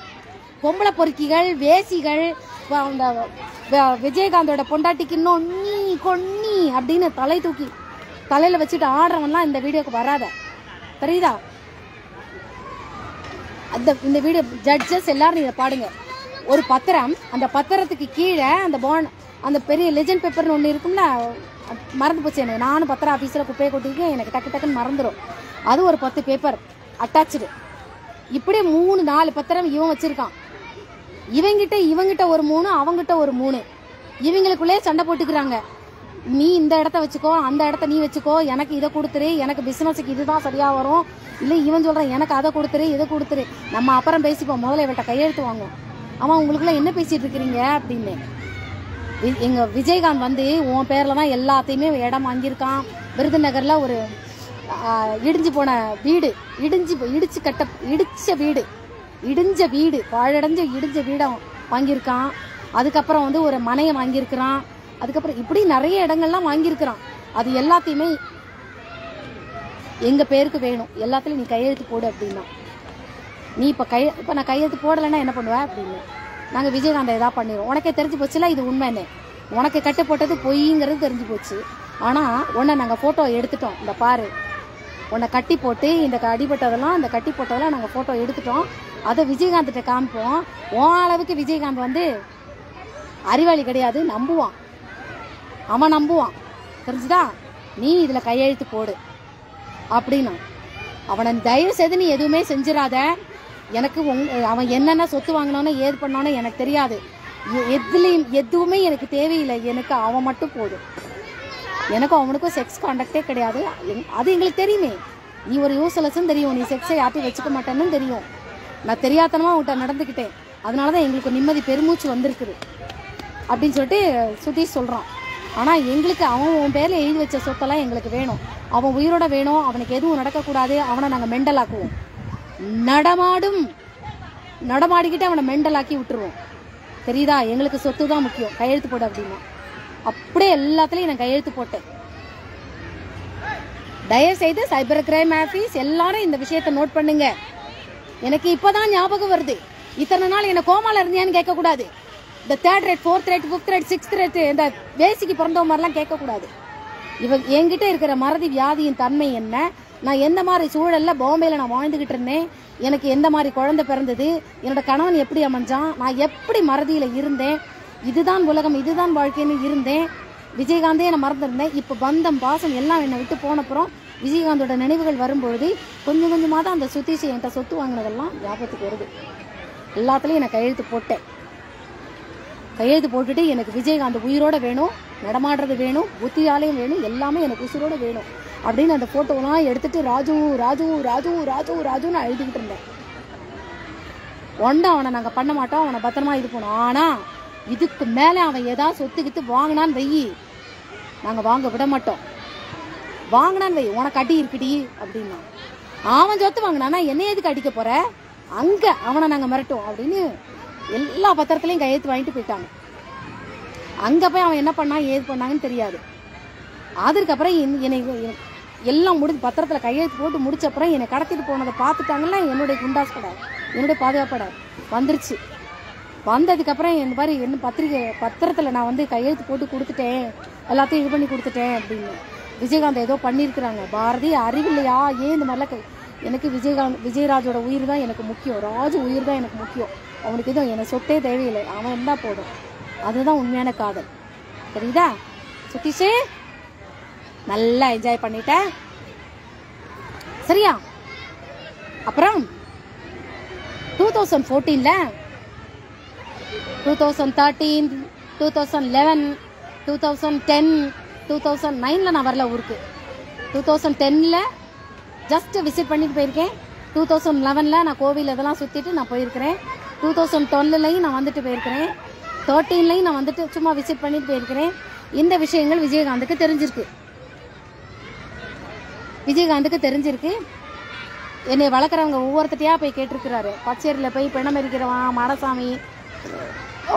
பொம்பளை பொறுக்கிகள், வேசிகள், விஜயகாந்தோட பொண்டாட்டிக்கு கொன்னி அப்படின்னு தலை தூக்கி தலையில வச்சுட்டு ஆடுறவன்லாம் இந்த வீடியோக்கு வராத, தெரியுதா? இந்த வீடியோ ஜட்ஜஸ் எல்லாரும் இதை பாடுங்க. ஒரு பத்திரம், அந்த பத்திரத்துக்கு கீழே அந்த பெரிய லெஜண்ட் பேப்பர்னு ஒன்று இருக்கும்ல, மறந்து போச்சு எனக்கு. நானும் பத்திர ஆஃபீஸில் குப்பையை கொட்டிருக்கேன், எனக்கு டக்குன்னு மறந்துடும். அது ஒரு 10 பேப்பர் அட்டாச்சு. இப்படி 3-4 பத்திரம் இவன் வச்சிருக்கான். இவங்கிட்ட ஒரு 3, அவங்கிட்ட ஒரு 3. இவங்களுக்குள்ளே சண்டை போட்டுக்கிறாங்க. நீ இந்த இடத்த வச்சுக்கோ, அந்த இடத்த நீ வச்சுக்கோ, எனக்கு இதை கொடுத்துரு, எனக்கு பிசினஸுக்கு இதுதான் சரியா வரும், இல்லை இவன் சொல்றான் எனக்கு அதை கொடுத்துரு, இதை கொடுத்துரு, நம்ம அப்புறம் பேசிப்போம், முதல்ல இவள்கிட்ட கையெழுத்து வாங்குவோம். அவன் உங்களுக்குள்ள என்ன பேசிட்டு இருக்கிறீங்க அப்படின்னு. எங்க விஜயகாந்த் வந்து உன் பேர்ல தான் எல்லாத்தையுமே இடம் வாங்கியிருக்கான். விருதுநகர்ல ஒரு இடிஞ்ச வீடு, பாழடைஞ்ச இடிஞ்ச வீடை வாங்கியிருக்கான். அதுக்கப்புறம் வந்து ஒரு மனையை வாங்கியிருக்கிறான். அதுக்கப்புறம் இப்படி நிறைய இடங்கள்லாம் வாங்கியிருக்கிறான். அது எல்லாத்தையுமே எங்க பேருக்கு வேணும், எல்லாத்துலயும் நீ கையெழுத்து போடு அப்படின்னா. நீ இப்போ நான் கையெழுத்து போடலைன்னா என்ன பண்ணுவேன் அப்படின்னு. நாங்கள் விஜயகாந்தை ஏதாவது பண்ணிடுவோம். உனக்கே தெரிஞ்சு போச்சுல இது உண்மைன்னு. உனக்கு கட்டு போட்டது பொய்ங்கிறது தெரிஞ்சு போச்சு. ஆனால் உன்னை நாங்கள் ஃபோட்டோ எடுத்துட்டோம். இந்த பாரு, உன்னை கட்டி போட்டு இந்த அடிபட்டதெல்லாம் இந்த கட்டி போட்டதெல்லாம் நாங்கள் ஃபோட்டோ எடுத்துட்டோம். அதை விஜயகாந்த்கிட்ட காமிப்போம். உன் அளவுக்கு விஜயகாந்த் வந்து அறிவாளி கிடையாது, நம்புவான். அவன் நம்புவான், தெரிஞ்சுதா? நீ இதில் கையெழுத்து போடு அப்படின்னா. அவனை தயவு செய்து நீ எதுவுமே செஞ்சிடாத. எனக்கு அவன் என்னென்ன சொத்து வாங்கினானோ ஏது பண்ணானோ எனக்கு தெரியாது. எதுலேயும் எதுவுமே எனக்கு தேவையில்லை. எனக்கு அவன் மட்டும் போதும். எனக்கும் அவனுக்கும் செக்ஸ் கான்டாக்டே கிடையாது. அது எங்களுக்கு தெரியுமே. நீ ஒரு யூஸ்லெஸ்ன்னு தெரியும். நீ செக்ஸை யார்ட்டையும் வச்சுக்க மாட்டேன்னு தெரியும். நான் தெரியாதனமாக உன்கிட்ட நடந்துக்கிட்டேன். அதனால தான் எங்களுக்கு நிம்மதி பெருமூச்சு வந்திருக்குது அப்படின்னு சொல்லிட்டு சுதீஷ் சொல்கிறான். ஆனால் எங்களுக்கு அவன் உன் பேரில் எழுதி வச்ச சொத்தெல்லாம் எங்களுக்கு வேணும். அவன் உயிரோட வேணும். அவனுக்கு எதுவும் நடக்கக்கூடாது. அவனை நாங்கள் மெண்டலாக்குவோம். நடமாடிக்கிட்டு அவனை மெண்டலாக்கி விட்டுருவோம். தெரியுதா? எங்களுக்கு சொத்து தான் முக்கியம். கையெழுத்து போட அப்படின்னா அப்படியே எல்லாத்துலேயும் நான் கையெழுத்து போட்டேன். தயவு செய்து சைபர் கிரைம் ஆஃபீஸ் எல்லாரும் இந்த விஷயத்தை நோட் பண்ணுங்க. எனக்கு இப்போதான் ஞாபகம் வருது. இத்தனை நாள் என்ன கோமால இருந்தியான்னு கேட்கக்கூடாது. இந்த 3rd rate 4th rate 5th rate 6th rate இந்த வேசிக்கு பிறந்த மாதிரிலாம் கேட்கக்கூடாது. இவன் என்கிட்ட இருக்கிற மறதி வியாதியின் தன்மை என்ன, நான் எந்த மாதிரி சூழலில் பாம்பேயில் நான் வாழ்ந்துக்கிட்டு இருந்தேன், எனக்கு எந்த மாதிரி குழந்தை பிறந்தது, என்னோட கணவன் எப்படி அமைஞ்சான், நான் எப்படி மறதியில் இருந்தேன், இதுதான் உலகம் இதுதான் வாழ்க்கைன்னு இருந்தேன். விஜயகாந்தே நான் மறந்துருந்தேன். இப்போ பந்தம் பாசம் எல்லாம் என்னை விட்டு போனப்புறம் விஜயகாந்தோட நினைவுகள் வரும்பொழுது கொஞ்சம் கொஞ்சமாக தான் அந்த சுதீஷ் என்கிட்ட சொத்து வாங்கினதெல்லாம் ஞாபகத்துக்கு வருது. எல்லாத்துலேயும் நான் கையெழுத்து போட்டேன். கையெழுத்து போட்டுட்டு எனக்கு விஜயகாந்த் உயிரோட வேணும், நடமாடுறது வேணும், புத்தியாலையும் வேணும், எல்லாமே எனக்கு உசுரோட வேணும் அப்படின்னு அந்த ஃபோட்டோலாம் எடுத்துட்டு ராஜு ராஜு ராஜு ராஜு ராஜுன்னு எழுதிக்கிட்டு இருந்தேன். ஒன்றும் அவனை நாங்கள் பண்ண மாட்டோம். அவனை பத்திரமா இது பண்ணோம். ஆனால் இதுக்கு மேலே அவன் ஏதாவது சொத்துக்கிட்டு வாங்கினான்னு வெயி, நாங்கள் வாங்க விட மாட்டோம். வாங்கினான்னு வை, உனக்கு அடி இருக்குடி அப்படின்னா. அவன் சொத்து வாங்கினானா என்ன எதுக்கு அடிக்க போற, அங்கே அவனை நாங்கள் மிரட்டோம் அப்படின்னு எல்லா பத்திரத்துலையும் கையெழுத்து வாங்கிட்டு போயிட்டாங்க. அங்கே போய் அவன் என்ன பண்ணான் ஏது பண்ணாங்கன்னு தெரியாது. அதுக்கப்புறம் என்னை எல்லாம் முடிஞ்சு பத்திரத்தில் கையெழுத்து போட்டு முடிச்சப்புறம் என்னை கடத்திட்டு போனதை பார்த்துட்டாங்கல்ல. என்னுடைய குண்டாஸ் படை என்னுடைய பாதுகாப்படை வந்துருச்சு. வந்ததுக்கப்புறம் இந்த மாதிரி என்ன பத்திரத்தில் நான் வந்து கையெழுத்து போட்டு கொடுத்துட்டேன், எல்லாத்தையும் இது பண்ணி கொடுத்துட்டேன் அப்படின்னு. விஜயகாந்த் ஏதோ பண்ணியிருக்கிறாங்க. பாரதி அறிவில்லையா ஏன் இந்த மாதிரிலாம் எனக்கு விஜயராஜோட உயிர் தான் எனக்கு முக்கியம். ராஜு உயிர் தான் எனக்கு முக்கியம். அவனுக்கு எதுவும் என்னை சொத்தே தேவையில்லை. அவன் இருந்தால் போதும். அதுதான் உண்மையான காதல். தெரியுதா சுதீஷே? நல்லா என்ஜாய் பண்ணிட்ட சரியா? அப்புறம் 2014ல 2013 2011 2010 2009ல நான் வரல ஊருக்கு. 2010ல ஜஸ்ட் விசிட் பண்ணிட்டு போயிருக்கேன். 2011ல நான் கோவில் இதெல்லாம் சுற்றிட்டு நான் போயிருக்கிறேன். 2012லையும் நான் வந்துட்டு போயிருக்கிறேன். 13லையும் நான் வந்துட்டு சும்மா விசிட் பண்ணிட்டு போயிருக்கிறேன். இந்த விஷயங்கள் விஜயகாந்துக்கு தெரிஞ்சிருக்கு. என்னை வளர்க்குறவங்க ஒவ்வொருத்தையா போய் கேட்டிருக்கிறாரு. பச்சேரியில் போய் பெண்ணம் இருக்கிறவன் மாடசாமி,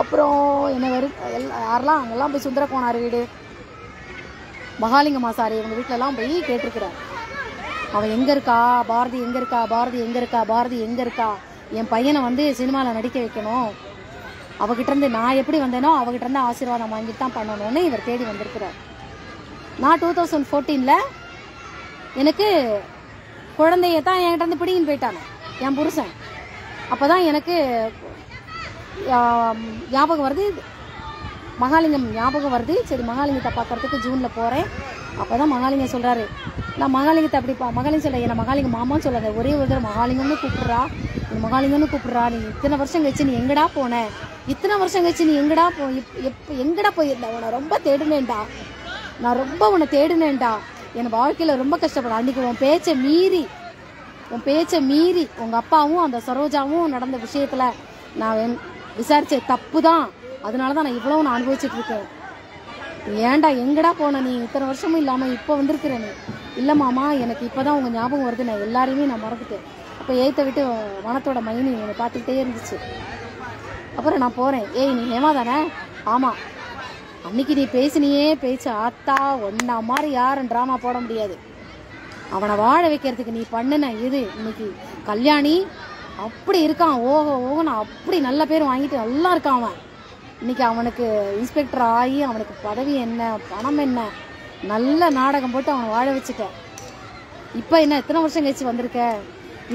அப்புறம் என்ன யாரெல்லாம் அங்கெல்லாம் போய் சுந்தரகோனார் வீடு, மகாலிங்க மாசாரி இவங்க வீட்டிலலாம் போய் கேட்டிருக்கிறார். அவன் எங்கே இருக்கா, பாரதி எங்கே இருக்கா, பாரதி எங்கே இருக்கா, பாரதி எங்கே இருக்கா, என் பையனை வந்து சினிமாவில் நடிக்க வைக்கணும், அவகிட்டேருந்து நான் எப்படி வந்தேனோ அவகிட்டேருந்து ஆசீர்வாதம் வாங்கிட்டு தான் பண்ணணும்னு இவர் தேடி வந்திருக்கிறார். நான் 2014ல் எனக்கு குழந்தைய தான் என்கிட்ட இருந்து பிடிங்கின்னு போயிட்டாங்க என் புருஷன். அப்போ தான் எனக்கு ஞாபகம் வருது, மகாலிங்கம் ஞாபகம் வருது. சரி மகாலிங்கத்தை பார்க்கறதுக்கு ஜூனில் போகிறேன். அப்போ தான் மகாலிங்கம் சொல்கிறாரு, நான் மகாலிங்கத்தை மகாலிங்கம் சொல்ல என்ன மகாலிங்கம் மாமான்னு சொல்லாத, ஒரே ஒரு தடவை மகாலிங்கம்னு கூப்பிட்றா, நீ மகாலிங்கம்னு கூப்பிட்றா, நீ இத்தனை வருஷம் கழிச்சு நீ எங்கடா போன, இத்தனை வருஷம் கழிச்சு நீ எங்கடா எங்கடா போயிருந்தா, உன்னை ரொம்ப தேடுனேன்டா, நான் ரொம்ப உன்னை தேடுனேன்டா, என் வாழ்க்கையில் ரொம்ப கஷ்டப்பட. அன்றைக்கி உன் பேச்சை மீறி உங்கள் அப்பாவும் அந்த சரோஜாவும் நடந்த விஷயத்தில் நான் விசாரித்த தப்பு தான். அதனால தான் நான் இவ்வளோ நான் அனுபவிச்சுட்டு இருக்கேன். ஏன்டா எங்கடா போன நீ, இத்தனை வருஷமும் இல்லாமல் இப்போ வந்திருக்கிற நீ. இல்லை மாமா எனக்கு இப்போ தான் உங்கள் ஞாபகம் வருது, நான் எல்லாரையுமே நான் மறந்துட்டேன். அப்போ ஏற்ற விட்டு வனத்தோட மைனி என்னை பார்த்துக்கிட்டே இருந்துச்சு. அப்புறம் நான் போகிறேன். ஏய் நீ ஹேமா தானே? ஆமாம். அன்னைக்கு நீ பேசினியே பேச்சு ஆத்தா, ஒன்றா மாதிரி யாரும் ட்ராமா போட முடியாது. அவனை வாழ வைக்கிறதுக்கு நீ பண்ணுன இது இன்னைக்கு கல்யாணி அப்படி இருக்கான். ஓகோன்னு அப்படி நல்ல பேர் வாங்கிட்டு நல்லா இருக்கான் அவன். இன்னைக்கு அவனுக்கு இன்ஸ்பெக்டர் ஆகி அவனுக்கு பதவி என்ன, பணம் என்ன, நல்ல நாடகம் போட்டு அவனை வாழ வச்சுட்டேன். இப்போ என்ன எத்தனை வருஷம் கழிச்சு வந்திருக்க?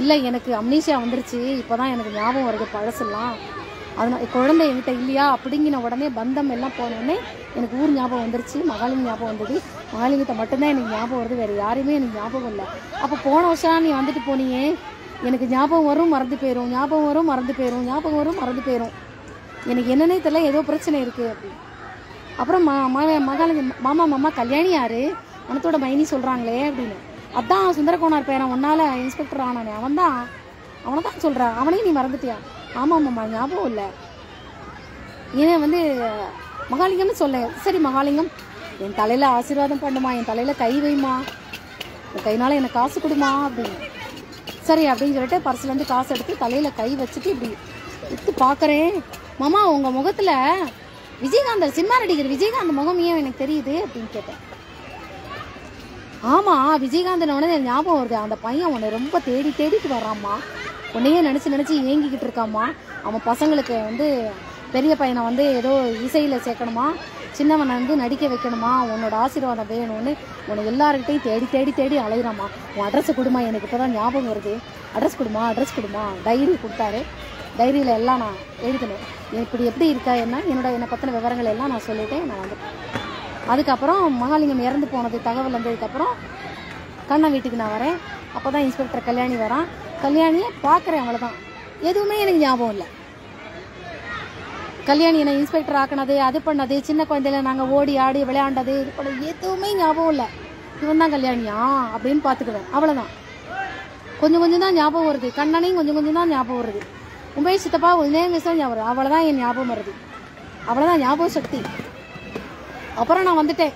இல்லை, எனக்கு அம்னீஷியா வந்துருச்சு, இப்போதான் எனக்கு ஞாபகம் வருது பழசெல்லாம். அதனால குழந்தை என்கிட்ட இல்லையா அப்படிங்கின உடனே பந்தம் எல்லாம் போனோடனே எனக்கு ஊர் ஞாபகம் வந்துருச்சு, மகாலிங்க ஞாபகம் வந்தது. மகாலிங்கத்தை மட்டும்தான் எனக்கு ஞாபகம் வருது, வேறு யாரையுமே எனக்கு ஞாபகம் இல்லை. அப்போ போன வருஷம் நீ வந்துட்டு போனியே, எனக்கு ஞாபகம் வரும் மறந்து போயிடும், ஞாபகம் வரும் மறந்து போயிடும், ஞாபகம் வரும் மறந்து போயிடும், எனக்கு என்னன்னே தெரியல, ஏதோ பிரச்சனை இருக்குது அப்படின்னு. அப்புறம் மகாலிங்க மாமா கல்யாணி யாரு, மனத்தோட மைனி சொல்கிறாங்களே அப்படின்னு. அதான் சுந்தரகோனார் பேரன் ஒன்னால இன்ஸ்பெக்டர் ஆனானே, அவனை தான் சொல்கிறான். அவனையும் நீ மறந்துட்டியா? ஆமாம் மாமா, ஞாபகம் இல்லை. ஏன் வந்து மகாலிங்கம்னு சொல்ல. சரி மகாலிங்கம், என் தலையில் ஆசீர்வாதம் பண்ணுமா, என் தலையில் கை வைமா, என் கையினால எனக்கு காசு கொடுமா அப்படின்னு. சரி அப்படின்னு சொல்லிட்டு பர்ஸ்லேருந்து காசு எடுத்து தலையில் கை வச்சுட்டு இப்படி எடுத்து பார்க்குறேன். மாமா, உங்கள் முகத்தில் விஜயகாந்த் சினிமா நடிகர் விஜயகாந்த் முகம் ஏன் எனக்கு தெரியுது அப்படின்னு கேட்டேன். ஆமாம், விஜயகாந்தன் உடனே ஞாபகம் வருது, அந்த பையன் உன்னை ரொம்ப தேடிட்டு வர்றாம்மா, உன்னையே நினச்சி ஏங்கிக்கிட்டு இருக்காம்மா. அவன் பசங்களுக்கு வந்து பெரிய பையனை வந்து ஏதோ இசையில் சேர்க்கணுமா, சின்னவனை வந்து நடிக்க வைக்கணுமா, உன்னோட ஆசீர்வாதம் வேணும்னு உன்னை எல்லாருக்கிட்டையும் தேடி அலையிறாம்மா. உன் அட்ரஸை கொடுமா, எனக்கு இப்போ தான் ஞாபகம் வருது, அட்ரஸ் கொடுமா. டைரி கொடுத்தாரு. டைரியில் எல்லாம் நான் எழுதினேன், இப்படி எப்படி இருக்கா என்ன, என்னை பற்றின விவரங்கள் எல்லாம் நான் சொல்லிட்டேன். நான் வந்துட்டேன். அதுக்கப்புறம் மகாலிங்கம் இறந்து போனது தகவல் வந்ததுக்கப்புறம் கண்ணன் வீட்டுக்கு நான் வரேன். அப்போ தான் இன்ஸ்பெக்டர் கல்யாணி வரான். கல்யாணியை பார்க்குறேன், அவ்வளோதான். எதுவுமே எனக்கு ஞாபகம் இல்லை. கல்யாணி என்னை இன்ஸ்பெக்டர் ஆக்கினது, அது பண்ணது, சின்ன குழந்தையில நாங்கள் ஓடி ஆடி விளையாண்டது, இது பண்ண எதுவுமே ஞாபகம் இல்லை. இவன் தான் கல்யாணியா அப்படின்னு பார்த்துக்குவேன், அவ்வளோதான். கொஞ்சம் தான் ஞாபகம் வருது. கண்ணனையும் கொஞ்சம் தான் ஞாபகம் வருது. மும்பை சித்தப்பா கொஞ்சம் ஞாபகம் வருது, அவ்வளோதான் என் ஞாபகம் வருது, அவ்வளோதான் ஞாபக சக்தி. அப்புறம் நான் வந்துட்டேன்.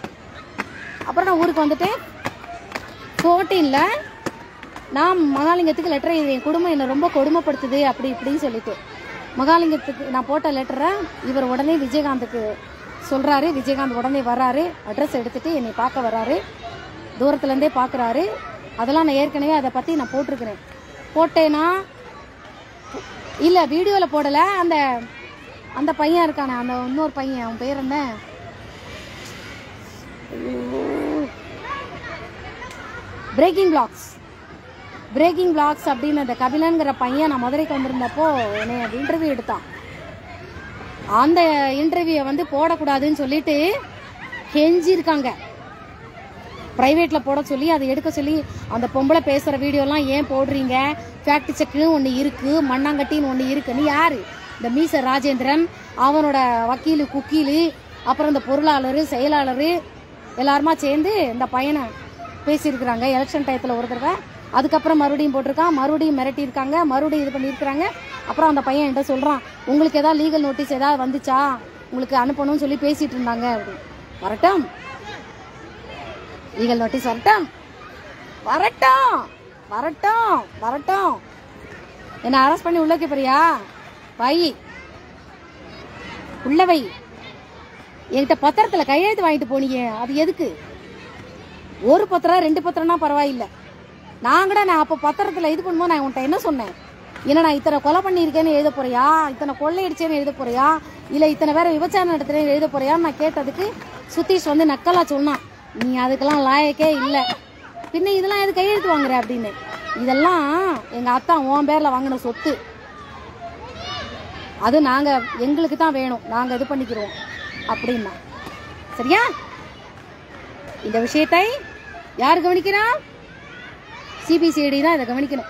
அப்புறம் நான் ஊருக்கு வந்துட்டேன். 14 நான் மகாலிங்கத்துக்கு லெட்டர் எழுதுவேன், குடும்பம் என்னை ரொம்ப கொடுமைப்படுத்துது அப்படி இப்படின்னு சொல்லிட்டு. மகாலிங்கத்துக்கு நான் போட்ட லெட்டரை இவர் உடனே விஜயகாந்துக்கு சொல்கிறாரு. விஜயகாந்த் உடனே வர்றாரு, அட்ரஸ் எடுத்துகிட்டு என்னை பார்க்க வர்றாரு, தூரத்துலேருந்தே பார்க்குறாரு. அதெல்லாம் நான் ஏற்கனவே அதை பற்றி நான் போட்டிருக்கிறேன். போட்டேன்னா இல்லை, வீடியோவில் போடலை. அந்த பையன் இருக்கானே, அந்த இன்னொரு பையன், அவன் பேர் என்ன, பிரேக்கிங் பிளாக்ஸ் அப்படின்னு அந்த கபிலன்கிற பையன் நான் மதுரைக்கு வந்திருந்தப்போ என்னை இன்டர்வியூ எடுத்தான். அந்த இன்டர்வியூவை வந்து போடக்கூடாதுன்னு சொல்லிட்டு கெஞ்சிருக்காங்க, ப்ரைவேட்டில் போட சொல்லி அதை எடுக்க சொல்லி. அந்த பொம்பளை பேசுகிற வீடியோலாம் ஏன் போடுறீங்க, ஃபேக்ட் செக்குன்னு ஒன்று இருக்குது, மண்ணாங்கட்டின்னு ஒன்று இருக்குன்னு யார், இந்த மீச ராஜேந்திரன், அவனோட வக்கீலு குக்கீலு, அப்புறம் இந்த பொருளாளர் செயலாளர் எல்லாருமா சேர்ந்து இந்த பையனை பேசியிருக்கிறாங்க எலெக்ஷன் டயத்தில் ஒரு தடவை. அதுக்கப்புறம் மறுபடியும் போட்டிருக்கான், மறுபடியும் மிரட்டியிருக்காங்க, மறுபடியும் இது பண்ணியிருக்கிறாங்க. அப்புறம் அந்த பையன் என்கிட்ட சொல்கிறான், உங்களுக்கு ஏதாவது லீகல் நோட்டீஸ் ஏதாவது வந்துச்சா, உங்களுக்கு அனுப்பணும்னு சொல்லி பேசிகிட்டு இருந்தாங்க அப்படின்னு. வரட்டும், லீகல் நோட்டீஸ் வரட்டும். என்னை அரெஸ்ட் பண்ணி உள்ள போறியா? உள்ள வை. என்கிட்ட பத்திரத்தில் கையெழுத்து வாங்கிட்டு போனீங்க, அது எதுக்கு? ஒரு பத்திரம் 2 பத்திரம்னா பரவாயில்லை. நான் அப்போ பத்திரத்தில் இது பண்ணும்போது நான் உன்கிட்ட என்ன சொன்னேன், என்ன நான் இத்தனை கொலை பண்ணியிருக்கேன்னு எழுத போறியா, இத்தனை கொள்ளையடிச்சேன்னு எழுத போறியா, இல்லை இத்தனை பேரை விபச்சாரம் நடத்துறேன்னு எழுத போறியான்னு நான் கேட்டதுக்கு சுத்தீஷ் வந்து நக்கலா சொன்னான், நீ அதுக்கெல்லாம் லாயக்கே இல்லை, பின்ன இதெல்லாம் எது கையெழுத்து வாங்குற அப்படின்னு. இதெல்லாம் எங்கள் அத்தா உன் பேரில் வாங்கின சொத்து, அது நாங்கள் எங்களுக்கு தான் வேணும், நாங்கள் இது பண்ணிக்கிறோம் அப்படின்னா. சரியா? இந்த விஷயத்தை யார் கவனிக்கணும்? சிபிசிஐடி தான் இதை கவனிக்கணும்.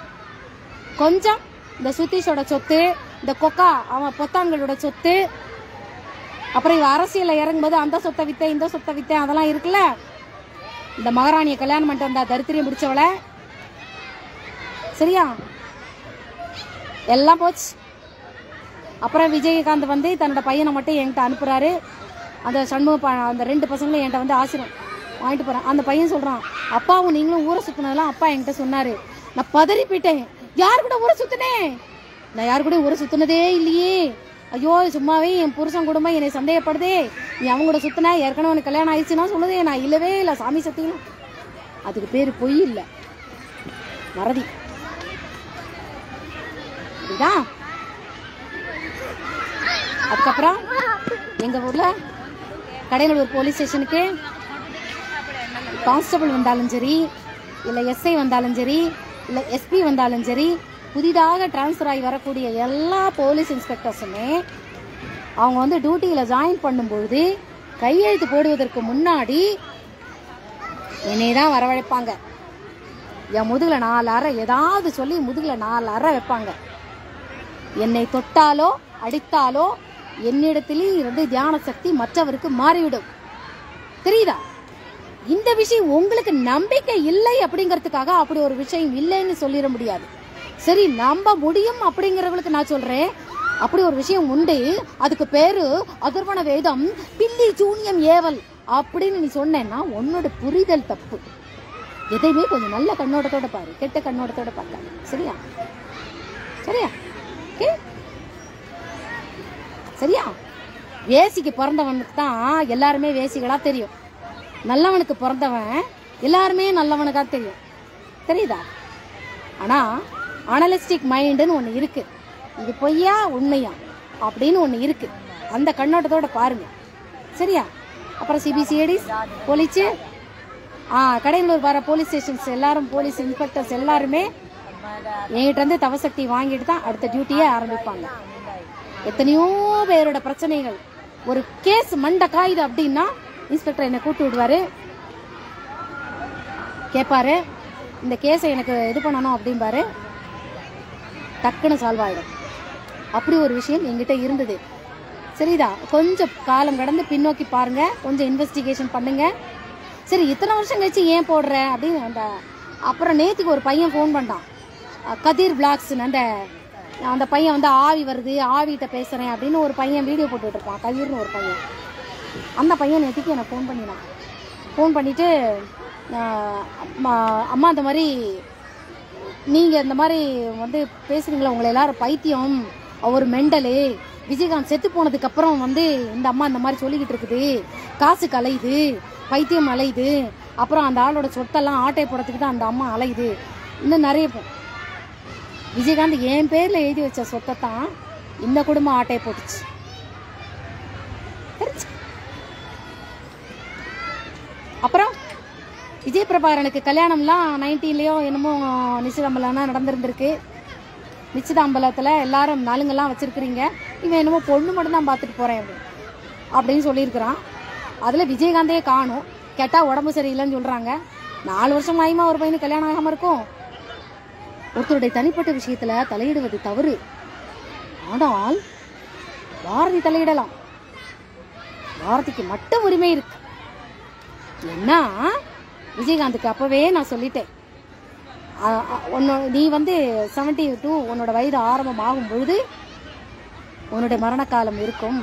கொஞ்சம் இந்த சுத்தீஷோட சொத்து, இந்த கொக்கா அவன் பொத்தான்களோட சொத்து, அப்புறம் இவ அரசியலில் இறங்கும்போது அந்த சொத்தை வித்தேன் இந்த சொத்தை வித்தேன் அதெல்லாம் இருக்குல்ல. இந்த மகாராணியை கல்யாணம் பண்ணிட்டு வந்தா தரித்திரியம் பிடிச்சவளை, சரியா, எல்லாம் போச்சு. அப்புறம் விஜயகாந்த் வந்து தன்னோட பையனை மட்டும் என்கிட்ட அனுப்புறாரு. அந்த சண்முக அந்த 2 பசங்களும் என்கிட்ட வந்து ஆசீர்வாதம் வாங்கிட்டு போகிறேன். அந்த பையன் சொல்கிறான், அப்பாவும் நீங்களும் ஊரை சுற்றினதெல்லாம் அப்பா என்கிட்ட சொன்னார். நான் பதறி போயிட்டேன், யார் கூட ஊரை சுற்றினேன்? நான் யார் கூட ஊரை சுற்றினதே இல்லையே, ஐயோ சும்மாவே என் புருஷன் குடும்பம் என்னை சந்தேகப்படுதே, நீ அவங்க கூட சுற்றினா ஏற்கனவே உனக்கு கல்யாணம் ஆயிடுச்சுன்னா சொல்லுதே. நான் இல்லவே இல்லை, சாமி சத்தியம். அதுக்கு பேர் பொய் இல்லை, மறதி. சரிதா? அதுக்கப்புறம் எங்க ஊர்ல கடையநல்லூர் போலீஸ் ஸ்டேஷனுக்கு கான்ஸ்டபிள் வந்தாலும் சரி, இல்ல எஸ்ஐ வந்தாலும் சரி, இல்ல எஸ்பி வந்தாலும் சரி, புதிதாக டிரான்ஸ்ஃபர் ஆகி வரக்கூடிய எல்லா போலீஸ் இன்ஸ்பெக்டர்ஸுமே அவங்க வந்து டியூட்டியில ஜாயின் பண்ணும்பொழுது கையெழுத்து போடுவதற்கு முன்னாடி என்னைதான் வரவழைப்பாங்க. என் முதுகுல 4 அறை ஏதாவது சொல்லி முதுகுல 4 அறை வைப்பாங்க. என்னை தொட்டாலோ அடித்தாலோ என்னிடத்திலே இருந்து தியான சக்தி மற்றவருக்கு மாறிவிடும். தெரியுதா? இந்த விஷயம் உங்களுக்கு நம்பிக்கை இல்லை அப்படிங்கறதுக்காக அப்படி ஒரு விஷயம் இல்லைன்னு சொல்லிட முடியாது. சரி, நம்ப முடியும் அப்படிங்கிறவங்களுக்கு நான் சொல்றேன், அப்படி ஒரு விஷயம் உண்டு. அதுக்கு பேரு அதர்வண வேதம், பில்லி சூனியம் ஏவல் அப்படின்னு நீ சொன்னேன்னா உன்னோட புரிதல் தப்பு. எதையுமே கொஞ்சம் நல்ல கண்ணோட்டத்தோட பாரு, கெட்ட கண்ணோட்டத்தோட பார்க்காது. சரியா? சரியா? சரியா? வேசிக்கு பிறந்தவனுக்கு தான் எல்லாருமே வேசிகளா தெரியும். நல்லவனுக்கு பிறந்தவன் எல்லாருமே நல்லவனுக்கா தெரியும். தெரியுதா? ஆனா அனலிஸ்டிக் மைண்டுன்னு ஒண்ணு இருக்கு. இது பொய்யா உண்மையா அப்படின்னு ஒண்ணு இருக்கு. அந்த கண்ணோட்டத்தோட பாருங்க. சரியா? அப்புறம் சிபிசிஐடி போலீஸ், கடையநல்லூர் வர போலீஸ் ஸ்டேஷன்ஸ் எல்லாரும், போலீஸ் இன்ஸ்பெக்டர்ஸ் எல்லாருமே என்கிட்ட இருந்து தவசக்தி வாங்கிட்டு தான் அடுத்த டியூட்டியே ஆரம்பிப்பாங்க. எத்தனையோ பேரோட பிரச்சனைகள், ஒரு கேஸ் மண்டை காயுது அப்படின்னா இன்ஸ்பெக்டர் என்னை கூப்பிட்டு விடுவாரு, கேட்பாரு, இந்த கேஸை எனக்கு இது பண்ணணும் அப்படின்பாரு, டக்குன்னு சால்வ் ஆயிடும். அப்படி ஒரு விஷயம் என்கிட்ட இருந்தது. சரிதா? கொஞ்சம் காலம் கடந்து பின்னோக்கி பாருங்க, கொஞ்சம் இன்வெஸ்டிகேஷன் பண்ணுங்க. சரி, இத்தனை வருஷம் கழிச்சு ஏன் போடுற அப்படின்னு அப்புறம் நேற்றுக்கு ஒரு பையன் ஃபோன் பண்ணான், கதிர் பிளாக்ஸ். அந்த பையன் வந்து ஆவி வருது, ஆவிகிட்ட பேசுறேன் அப்படின்னு ஒரு பையன் வீடியோ போட்டுட்டு இருப்பான், கதிர்னு ஒரு பையன். அந்த பையன் நேற்றுக்கு எனக்கு ஃபோன் பண்ணினான். ஃபோன் பண்ணிட்டு, அம்மா இந்த மாதிரி நீங்கள் இந்த மாதிரி வந்து பேசுறீங்களா, உங்களை எல்லாரும் பைத்தியம், அவர் மெண்டலு, விஜயகாந்த் செத்து போனதுக்கு அப்புறம் வந்து இந்த அம்மா இந்த மாதிரி சொல்லிக்கிட்டு இருக்குது, காசுக்கு அலையுது, பைத்தியம் அலையுது, அப்புறம் அந்த ஆளோட சொத்தெல்லாம் ஆட்டை போடுறதுக்கு தான் அந்த அம்மா அலையுது, இன்னும் நிறைய. விஜயகாந்த் என் பேர்ல எழுதி வச்ச சொத்தை தான் இந்த குடும்பம் ஆட்டை போட்டுச்சு. அப்புறம் விஜய் பிரபாகரனுக்கு கல்யாணம்லாம் 19லயோ என்னமோ நிச்சயதாம்பலம்னா நடந்திருந்திருக்கு. நிச்சயதாம்பலத்தில் எல்லாரும் நாளுங்கெல்லாம் வச்சிருக்கிறீங்க, இவன் என்னமோ பொண்ணு மட்டும் தான் பார்த்துட்டு போறேன் அப்படின்னு சொல்லியிருக்கிறான். அதில் விஜயகாந்தே காணும். கேட்டால் உடம்பு சரியில்லைன்னு சொல்கிறாங்க. 4 வருஷம் ஆயுமா ஒரு பையனுக்கு கல்யாணம் ஆகாமல் இருக்கும். ஒருத்தருடைய தனிப்பட்ட விஷயத்தில் தலையிடுவது தவறு. ஆனால் பாரதி தலையிடலாம். பாரதிக்கு மட்டும் உரிமை இருக்கு. ஏன்னா விஜயகாந்துக்கு அப்பவே நான் சொல்லிட்டேன், நீ வந்து 72 உன்னோட வயது ஆரம்பம் ஆகும் பொழுது உன்னோட மரண காலம் இருக்கும்,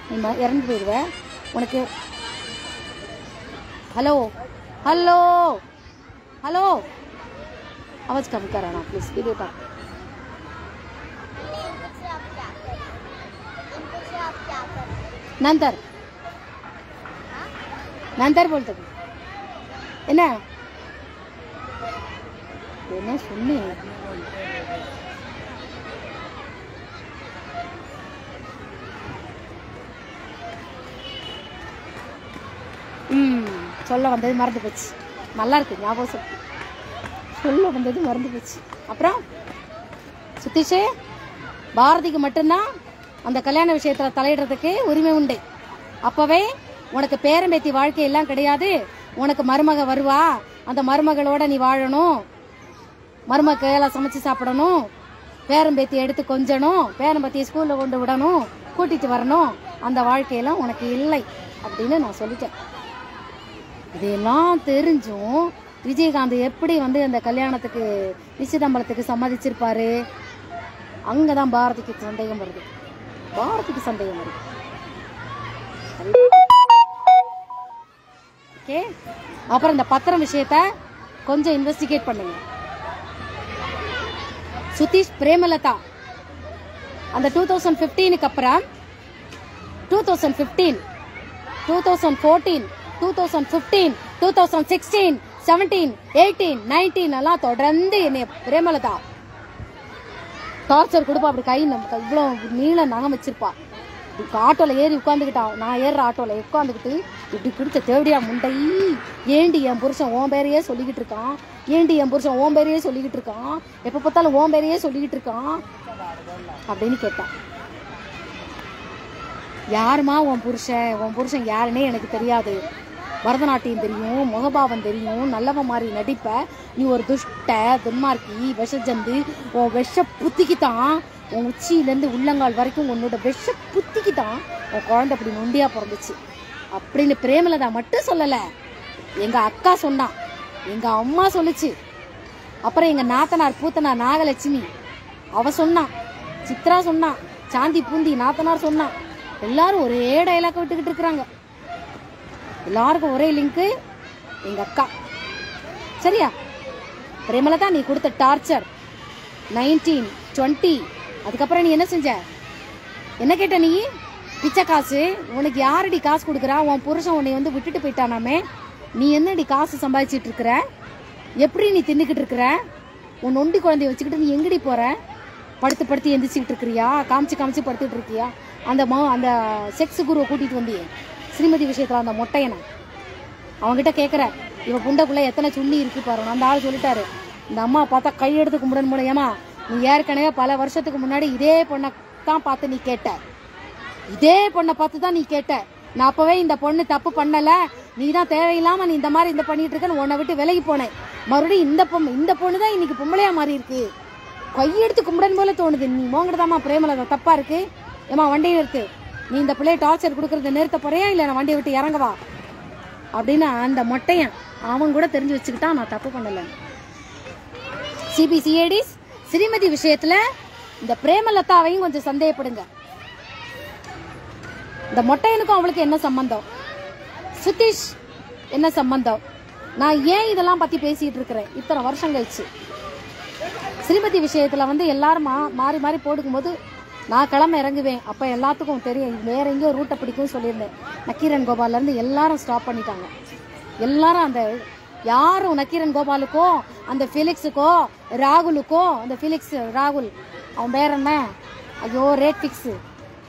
நீ இறந்து போயிடுவ. உனக்கு ஹலோ ஹலோ ஹலோ आवाज कम कराना प्लीज, वीडियो का। नंतर नंतर बोलते என்ன என்ன சொன்னே? சொல்ல வந்தது மறந்து போச்சு. நல்லா இருக்கு ஞாபகம், சொல்ல வந்தது மறந்து போச்சு. அப்புறம் சுத்தீஷே, பாரதிக்கு மட்டும்தான் அந்த கல்யாண விஷயத்துல தலையிடுறதுக்கு உரிமை உண்டு. அப்பவே உனக்கு பேரம்பேத்தி வாழ்க்கை எல்லாம் கிடையாது. உனக்கு மருமக வருவா, அந்த மருமகளோட நீ வாழணும், மருமக கையால சமைச்சு சாப்பிடணும், பேரம்பேத்தி எடுத்து கொஞ்சணும், பேரம்பேத்தியை ஸ்கூல்ல கொண்டு விடணும், கூட்டிட்டு வரணும், அந்த வாழ்க்கையெல்லாம் உனக்கு இல்லை அப்படின்னு நான் சொல்லிட்டேன். இதெல்லாம் தெரிஞ்சும் விஜயகாந்த் எப்படி வந்து அந்த கல்யாணத்துக்கு நிச்சயதாம்பலத்துக்கு சம்மதிச்சிருப்பாரு? அங்கதான் பாரதிக்கு சந்தேகம் வருது. பாரதிக்கு சந்தேகம் வருது. ஓகே, அப்புறம் இந்த பத்திரம் விஷயத்த கொஞ்சம் இன்வெஸ்டிகேட் பண்ணுங்க. சுதீஷ் பிரேமலதா அந்த 2015க்கு அப்புறம் 2015, 2014, 2015, 2016, 17, 18, 19 எல்லாம் தொடர்ந்து என்னை பிரேமலதா டார்ச்சர் கொடுப்பா. அப்படி கை இவ்வளோ நீள நகம் வச்சிருப்பா. ஆட்டோல ஏறி உட்காந்துக்கிட்டா. நான் ஏறுற ஆட்டோல உட்காந்துக்கிட்டு இப்படி பிடிச்ச தேவடியா முண்டை, ஏண்டி என் புருஷன் ஓன் பேரையே சொல்லிக்கிட்டு இருக்கான், ஏண்டி என் புருஷன் ஓன் பேரையே சொல்லிக்கிட்டு இருக்கான், எப்ப பார்த்தாலும் ஓன் பேரையே சொல்லிக்கிட்டு இருக்கான் அப்படின்னு கேட்டான். யாருமா உன் புருஷன் யாருன்னே எனக்கு தெரியாது. பரதநாட்டியம் தெரியும், முகபாவம் தெரியும், நல்லவ மாதிரி நடிப்ப. நீ ஒரு துஷ்ட துன்மார்க்கி விஷஜந்து. உன் விஷ புத்திக்குத்தான், உன் உச்சியிலேருந்து உள்ளங்கால் வரைக்கும் உன்னோட விஷ புத்திக்குத்தான் உன் குழந்தை அப்படி நொண்டியா பிறந்துச்சு அப்படின்னு பிரேமலதா மட்டும் சொல்லலை, எங்க அக்கா சொன்னான், எங்க அம்மா சொல்லுச்சு, அப்புறம் எங்க நாத்தனார் பூத்தனார் நாகலட்சுமி அவ சொன்னான், சித்ரா சொன்னான், சாந்தி பூந்தி நாத்தனார் சொன்னான். எல்லாரும் ஒரே டைலாக் விட்டுக்கிட்டு இருக்கிறாங்க. எல்லாருக்கும் ஒரே லிங்க் எங்க அக்கா. சரியா? பிரேமலதா நீ கொடுத்த டார்ச்சர் 19, 20, அதுக்கப்புறம் நீ என்ன செஞ்ச? என்ன கேட்ட நீ? பிச்சை காசு. உனக்கு யாரடி காசு கொடுக்குறா? உன் புருஷன் உன்னை வந்து விட்டுட்டு போயிட்டானாமே. நீ என்னடி காசு சம்பாதிச்சிட்டு இருக்கிற? எப்படி நீ தின்னுக்கிட்டு இருக்கிற? உன் நொண்டி குழந்தைய வச்சுக்கிட்டு நீ எங்கடி போற? படுத்து படுத்து எந்திரிச்சுக்கிட்டு இருக்கிறியா? காமிச்சு படுத்துட்டு இருக்கியா? அந்த செக்ஸ் குருவை கூட்டிட்டு வந்தியே ஸ்ரீமதி விஷயத்துல, அந்த மொட்டையனை அவங்ககிட்ட கேட்குற, இவ புண்டைக்குள்ள எத்தனை சுள்ளி இருக்கு பாரு. அந்த ஆள் சொல்லிட்டாரு, இந்த அம்மா பார்த்தா கை எடுத்து கும்பிடன்னு மூலையமா, நீ ஏற்கனவே பல வருஷத்துக்கு முன்னாடி இதே பொண்ணை தான் பார்த்து நீ கேட்ட, இதே பொண்ணை பார்த்து தான் நீ கேட்ட. நான் அப்பவே இந்த பொண்ணு தப்பு பண்ணல, நீ தான் தேவையில்லாம நீ இந்த மாதிரி இந்த பண்ணிட்டு இருக்கன்னு உன்னை விட்டு விலகி போனேன். மறுபடியும் இந்த பொண்ணு தான் இன்னைக்கு பொம்பளையா மாறி இருக்கு. கையெடுத்து கும்பிடன்னு போல தோணுது. நீ மோங்கடதாமா பிரேமலதா தப்பா இருக்கு. ஏமா வண்டியை நிறுத்து, நீ இந்த பிள்ளைய டார்ச்சர் கொடுக்கறத நிறுத்த போறியா இல்லை நான் வண்டியை விட்டு இறங்கவா அப்படின்னு அந்த மொட்டையன் அவன் கூட தெரிஞ்சு வச்சுக்கிட்டான் நான் தப்பு பண்ணல. சிபிசிஐடிஸ் ஸ்ரீமதி விஷயத்துல இந்த பிரேமலதாவையும் கொஞ்சம் சந்தேகப்படுங்க. இந்த மொட்டையனுக்கும் அவளுக்கு என்ன சம்பந்தம்? சுதீஷ் என்ன சம்பந்தம்? நான் ஏன் இதெல்லாம் பத்தி பேசிட்டு இருக்கிறேன் இத்தனை வருஷம் கழிச்சு? ஸ்ரீமதி விஷயத்துல வந்து எல்லாரும் மாறி மாறி போடுக்கும்போது நான் கிளம்ப இறங்குவேன். அப்போ எல்லாத்துக்கும் தெரியும் வேற எங்கேயோ ரூட்டை பிடிக்கும் சொல்லியிருந்தேன். நக்கீரன் கோபாலேருந்து எல்லாரும் ஸ்டாப் பண்ணிட்டாங்க. எல்லாரும் அந்த யாரும் நக்கீரன் கோபாலுக்கோ அந்த ஃபிலிக்ஸுக்கோ ராகுலுக்கோ, அந்த ஃபிலிக்ஸ் ராகுல் அவன் பேர் என்ன, ஐயோ ரேட் ஃபிக்ஸு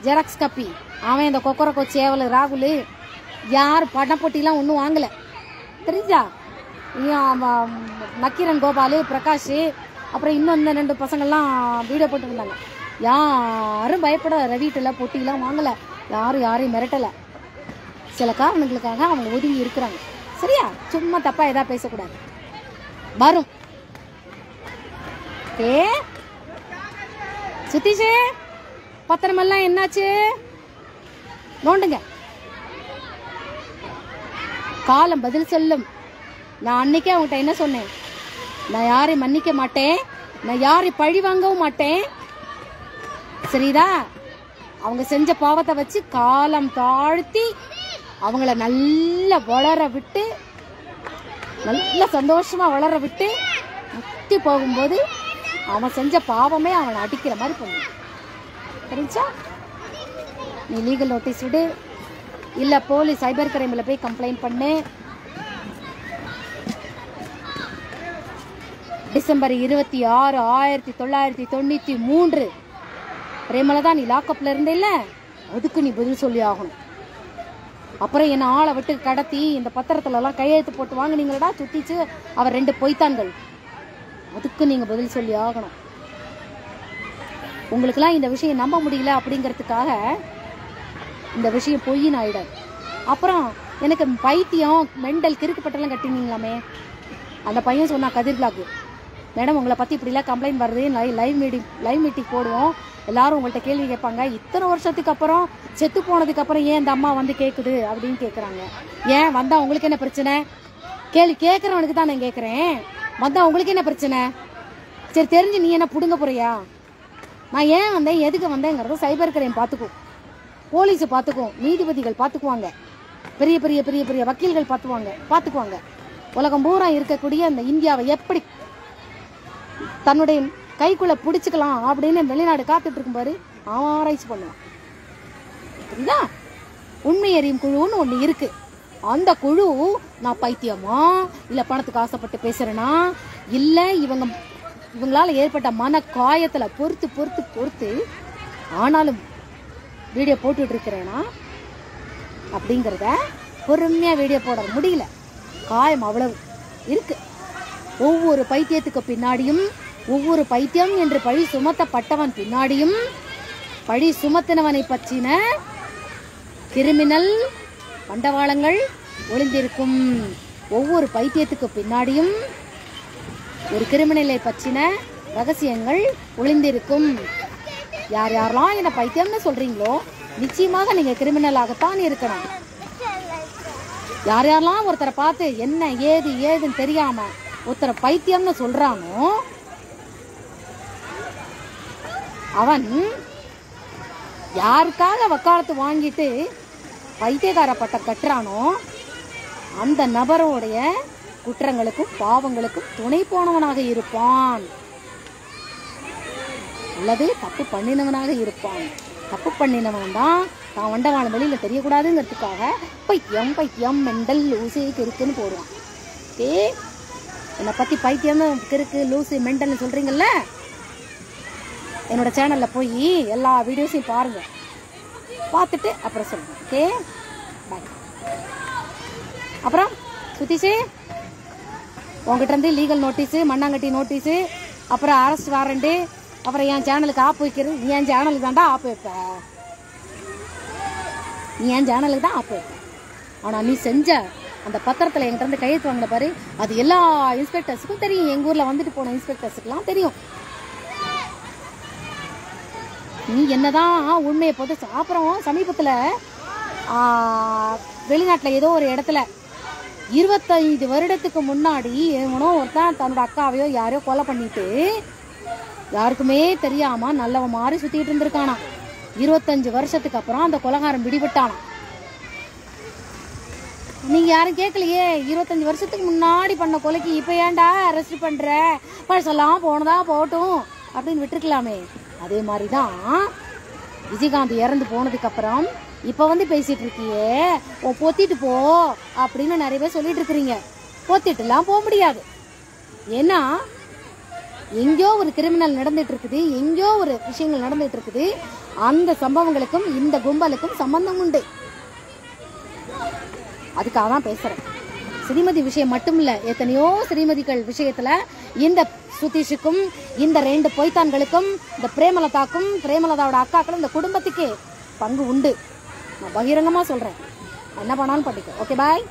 ஜெராக்ஸ் கப்பி, அவன் இந்த கொக்கரக்கோ சேவல் ராகுல், யார் பணப்பொட்டிலாம் ஒன்றும் வாங்கலை தெரிஞ்சா. நக்கீரன் கோபாலு பிரகாஷ் அப்புறம் இன்னும் இந்த 2 பசங்கள்லாம் வீடியோ போட்டுருந்தாங்க. யாரும் பயப்பட ரவிட்டில் பொட்டிலாம் வாங்கலை, யாரையும் மிரட்டலை. சில காரணங்களுக்காக அவங்க ஒதுங்கி இருக்கிறாங்க. சரியா? சும்மா தப்பா ஏதாவது பேசக்கூடாது. வரும் சுத்தீஷே பத்திரமெல்லாம் என்னாச்சு நோண்டுங்க. காலம் பதில் சொல்லும். நான் அன்னைக்கே அவங்ககிட்ட என்ன சொன்னேன்? நான் யாரையும் மன்னிக்க மாட்டேன், நான் யாரையும் பழி வாங்கவும் மாட்டேன். சரிதா? அவங்க செஞ்ச பாவத்தை வச்சு காலம் தாழ்த்தி அவங்கள நல்லா வளர விட்டு, நல்ல சந்தோஷமா வளர விட்டு முத்தி போகும்போது அவன் செஞ்ச பாவமே அவனை அடிக்கிற மாதிரி பண்ணு. தெரிஞ்சா? நீ லீகல் நோட்டீஸ் விடு, இல்ல போலீஸ் சைபர் கிரைம்ல போய் கம்ப்ளைண்ட் பண்ணு. டிசம்பர் 26, 1993 பிரேமலதா நீ லாக்அப்ல இருந்த இல்ல, அதுக்கு நீ பதில் சொல்லி ஆகணும். அப்புறம் என்ன ஆளை விட்டு கடத்தி இந்த பத்திரத்துல எல்லாம் கையெழுத்து போட்டு வாங்கினீங்களா சுத்திச்சு அவர் 2 பொய்த்தான்கள், அதுக்கு நீங்க பதில் சொல்லி ஆகணும். உங்களுக்குலாம் இந்த விஷயம் நம்ப முடியல அப்படிங்கிறதுக்காக இந்த விஷயம் பொய்ன்னு ஆயிடாது. அப்புறம் எனக்கு பைத்தியம் மெண்டல் கிறுக்குப்பட்டெல்லாம் கட்டினீங்களாமே, அந்த பையன் சொன்னா கதிர் பிளாக், மேடம் உங்களை பற்றி இப்படிலாம் கம்ப்ளைண்ட் வருது, லைவ் மீட்டிங் போடுவோம், எல்லாரும் உங்கள்கிட்ட கேள்வி கேட்பாங்க, இத்தனை வருஷத்துக்கு அப்புறம் செத்து போனதுக்கு அப்புறம் ஏன் இந்த அம்மா வந்து கேட்குது அப்படின்னு கேட்குறாங்க. ஏன் வந்தா உங்களுக்கு என்ன பிரச்சனை? கேள்வி கேட்குறவனுக்கு தான் நான் கேட்குறேன், வந்தா உங்களுக்கு என்ன பிரச்சனை? சரி தெரிஞ்சு நீ என்ன பிடுங்க போறியா? நான் ஏன் வந்தேன் எதுக்கு வந்தேங்கிறத சைபர் கிரைம் பார்த்துக்கும், போலீஸை பார்த்துக்கும், நீதிபதிகள் பார்த்துக்குவாங்க, பெரிய பெரிய பெரிய பெரிய வக்கீல்கள் பார்த்துக்குவாங்க. உலகம் பூரா இருக்கக்கூடிய அந்த இந்தியாவை எப்படி தன்னுடைய கைக்குள்ள பிடிச்சிக்கலாம் அப்படின்னு வெளிநாடு காத்துட்டு இருக்கும் பாரு, ஆராய்ச்சி பண்ணுவான். புரியுதா? உண்மை அறியும் குழுன்னு ஒண்ணு இருக்கு. அந்த குழு நான் பைத்தியமா இல்ல பணத்துக்கு ஆசைப்பட்டு பேசுறேனா இல்ல இவங்க இவங்களால ஏற்பட்ட மன காயத்துல பொறுத்து பொறுத்து பொறுத்து ஆனாலும் வீடியோ போட்டுட்டு இருக்கிறேனா அப்படிங்கிறத பொறுமையா வீடியோ போட முடியல. காயம் அவ்வளவு இருக்கு. ஒவ்வொரு பைத்தியத்துக்கு பின்னாடியும், ஒவ்வொரு பைத்தியம் என்று பழி சுமத்தப்பட்டவன் பின்னாடியும், பழி சுமத்தினவனை பற்றின கிரிமினல் பண்டவாளங்கள் ஒளிந்திருக்கும். ஒவ்வொரு பைத்தியத்துக்கு பின்னாடியும் ஒரு கிரிமினலை பற்றின ரகசியங்கள் ஒளிந்திருக்கும். யார் யாரெல்லாம் என்ன பைத்தியம்னு சொல்றீங்களோ நிச்சயமாக நீங்க கிரிமினலாகத்தான் இருக்கணும். யார் யாரெல்லாம் ஒருத்தரை பார்த்து என்ன ஏதுன்னு தெரியாம ஒருத்தரை பைத்தியம்னு சொல்றானோ அவன் யாருக்காக வக்காலத்து வாங்கிட்டு பைத்தியக்கார பட்டம் கட்டுறானோ அந்த நபருடைய குற்றங்களுக்கும் பாவங்களுக்கும் துணை போனவனாக இருப்பான், அல்லது தப்பு பண்ணினவனாக இருப்பான். தப்பு பண்ணினவன் தான் தான் வண்டவாளம் வெளியில தெரியக்கூடாதுங்கிறதுக்காக பைத்தியம் பைத்தியம் மெண்டல் லூசி கிறுக்குன்னு போடுவான். என்னை பத்தி பைத்தியம்னு கிறுக்கு லூசி மெண்டல்னு சொல்றீங்கல்ல, என்னோட சேனல்ல போய் எல்லா வீடியோஸையும் பாருங்க, பார்த்துட்டு அப்புறம் சொல்லுங்க. ஓகே, பாய். அப்புறம் சுத்திச்சு உங்ககிட்ட இருந்து லீகல் நோட்டீஸு, மண்ணாங்கட்டி நோட்டீஸு, அப்புறம் அரெஸ்ட் வாரண்ட்டு, அப்புறம் என் சேனலுக்கு ஆப் வைக்கிறது. நீ என் சேனலுக்கு தான்டா ஆப் வைப்ப, நீ என் சேனலுக்கு தான் ஆப் வைப்ப. ஆனால் நீ செஞ்ச அந்த பத்திரத்தில் என்கிட்ட இருந்து கையெழுத்து வாங்கின பாரு, அது எல்லா இன்ஸ்பெக்டர்ஸுக்கும் தெரியும். எங்கள் ஊரில் வந்துட்டு போன இன்ஸ்பெக்டர்ஸுக்கெல்லாம் தெரியும். நீ என்னதான் உண்மையை போட்டு. அப்புறம் சமீபத்தில் வெளிநாட்டில் ஏதோ ஒரு இடத்துல 25 வருடத்துக்கு முன்னாடி எவனோ ஒருத்தன் தன்னோட அக்காவையோ யாரையோ கொலை பண்ணிட்டு யாருக்குமே தெரியாம நல்லவ மாதிரி சுத்திட்டு இருந்திருக்கானா. 25 வருஷத்துக்கு அப்புறம் அந்த கொலைகாரன் பிடிபட்டானா. நீங்க யாரும் கேட்கலையே, 25 வருஷத்துக்கு முன்னாடி பண்ண கொலைக்கு இப்ப ஏன்டா அரெஸ்ட் பண்ற, பழசெல்லாம் போனதா போட்டும் அப்படின்னு விட்டுருக்கலாமே. அதே மாதிரிதான் விஜயகாந்த் இறந்து போனதுக்கு அப்புறம் இப்ப வந்து பேசிட்டு இருக்கியே, பொத்திட்டு போ அப்படின்னு நிறைய பேர் சொல்லிட்டு இருக்கிறீங்க. பொத்திட்டுலாம் போக முடியாது. ஏன்னா எங்கேயோ ஒரு கிரிமினல் நடந்துட்டு இருக்குது, எங்கேயோ ஒரு விஷயங்கள் நடந்துட்டு இருக்குது. அந்த சம்பவங்களுக்கும் இந்த கும்பலுக்கும் சம்பந்தம் உண்டு. அதுக்காக தான் பேசுறேன். ஸ்ரீமதி விஷயம் மட்டும் இல்ல, எத்தனையோ ஸ்ரீமதிகள் விஷயத்துல இந்த சுதீஷுக்கும் இந்த 2 பொய்த்தான்களுக்கும் இந்த பிரேமலதாக்கும் பிரேமலதாவோட அக்காக்களும் இந்த குடும்பத்துக்கே பங்கு உண்டு. நான் பகிரங்கமா சொல்றேன். என்ன பண்ணாலும் பண்ணிக்கோ. ஓகே, பாய்.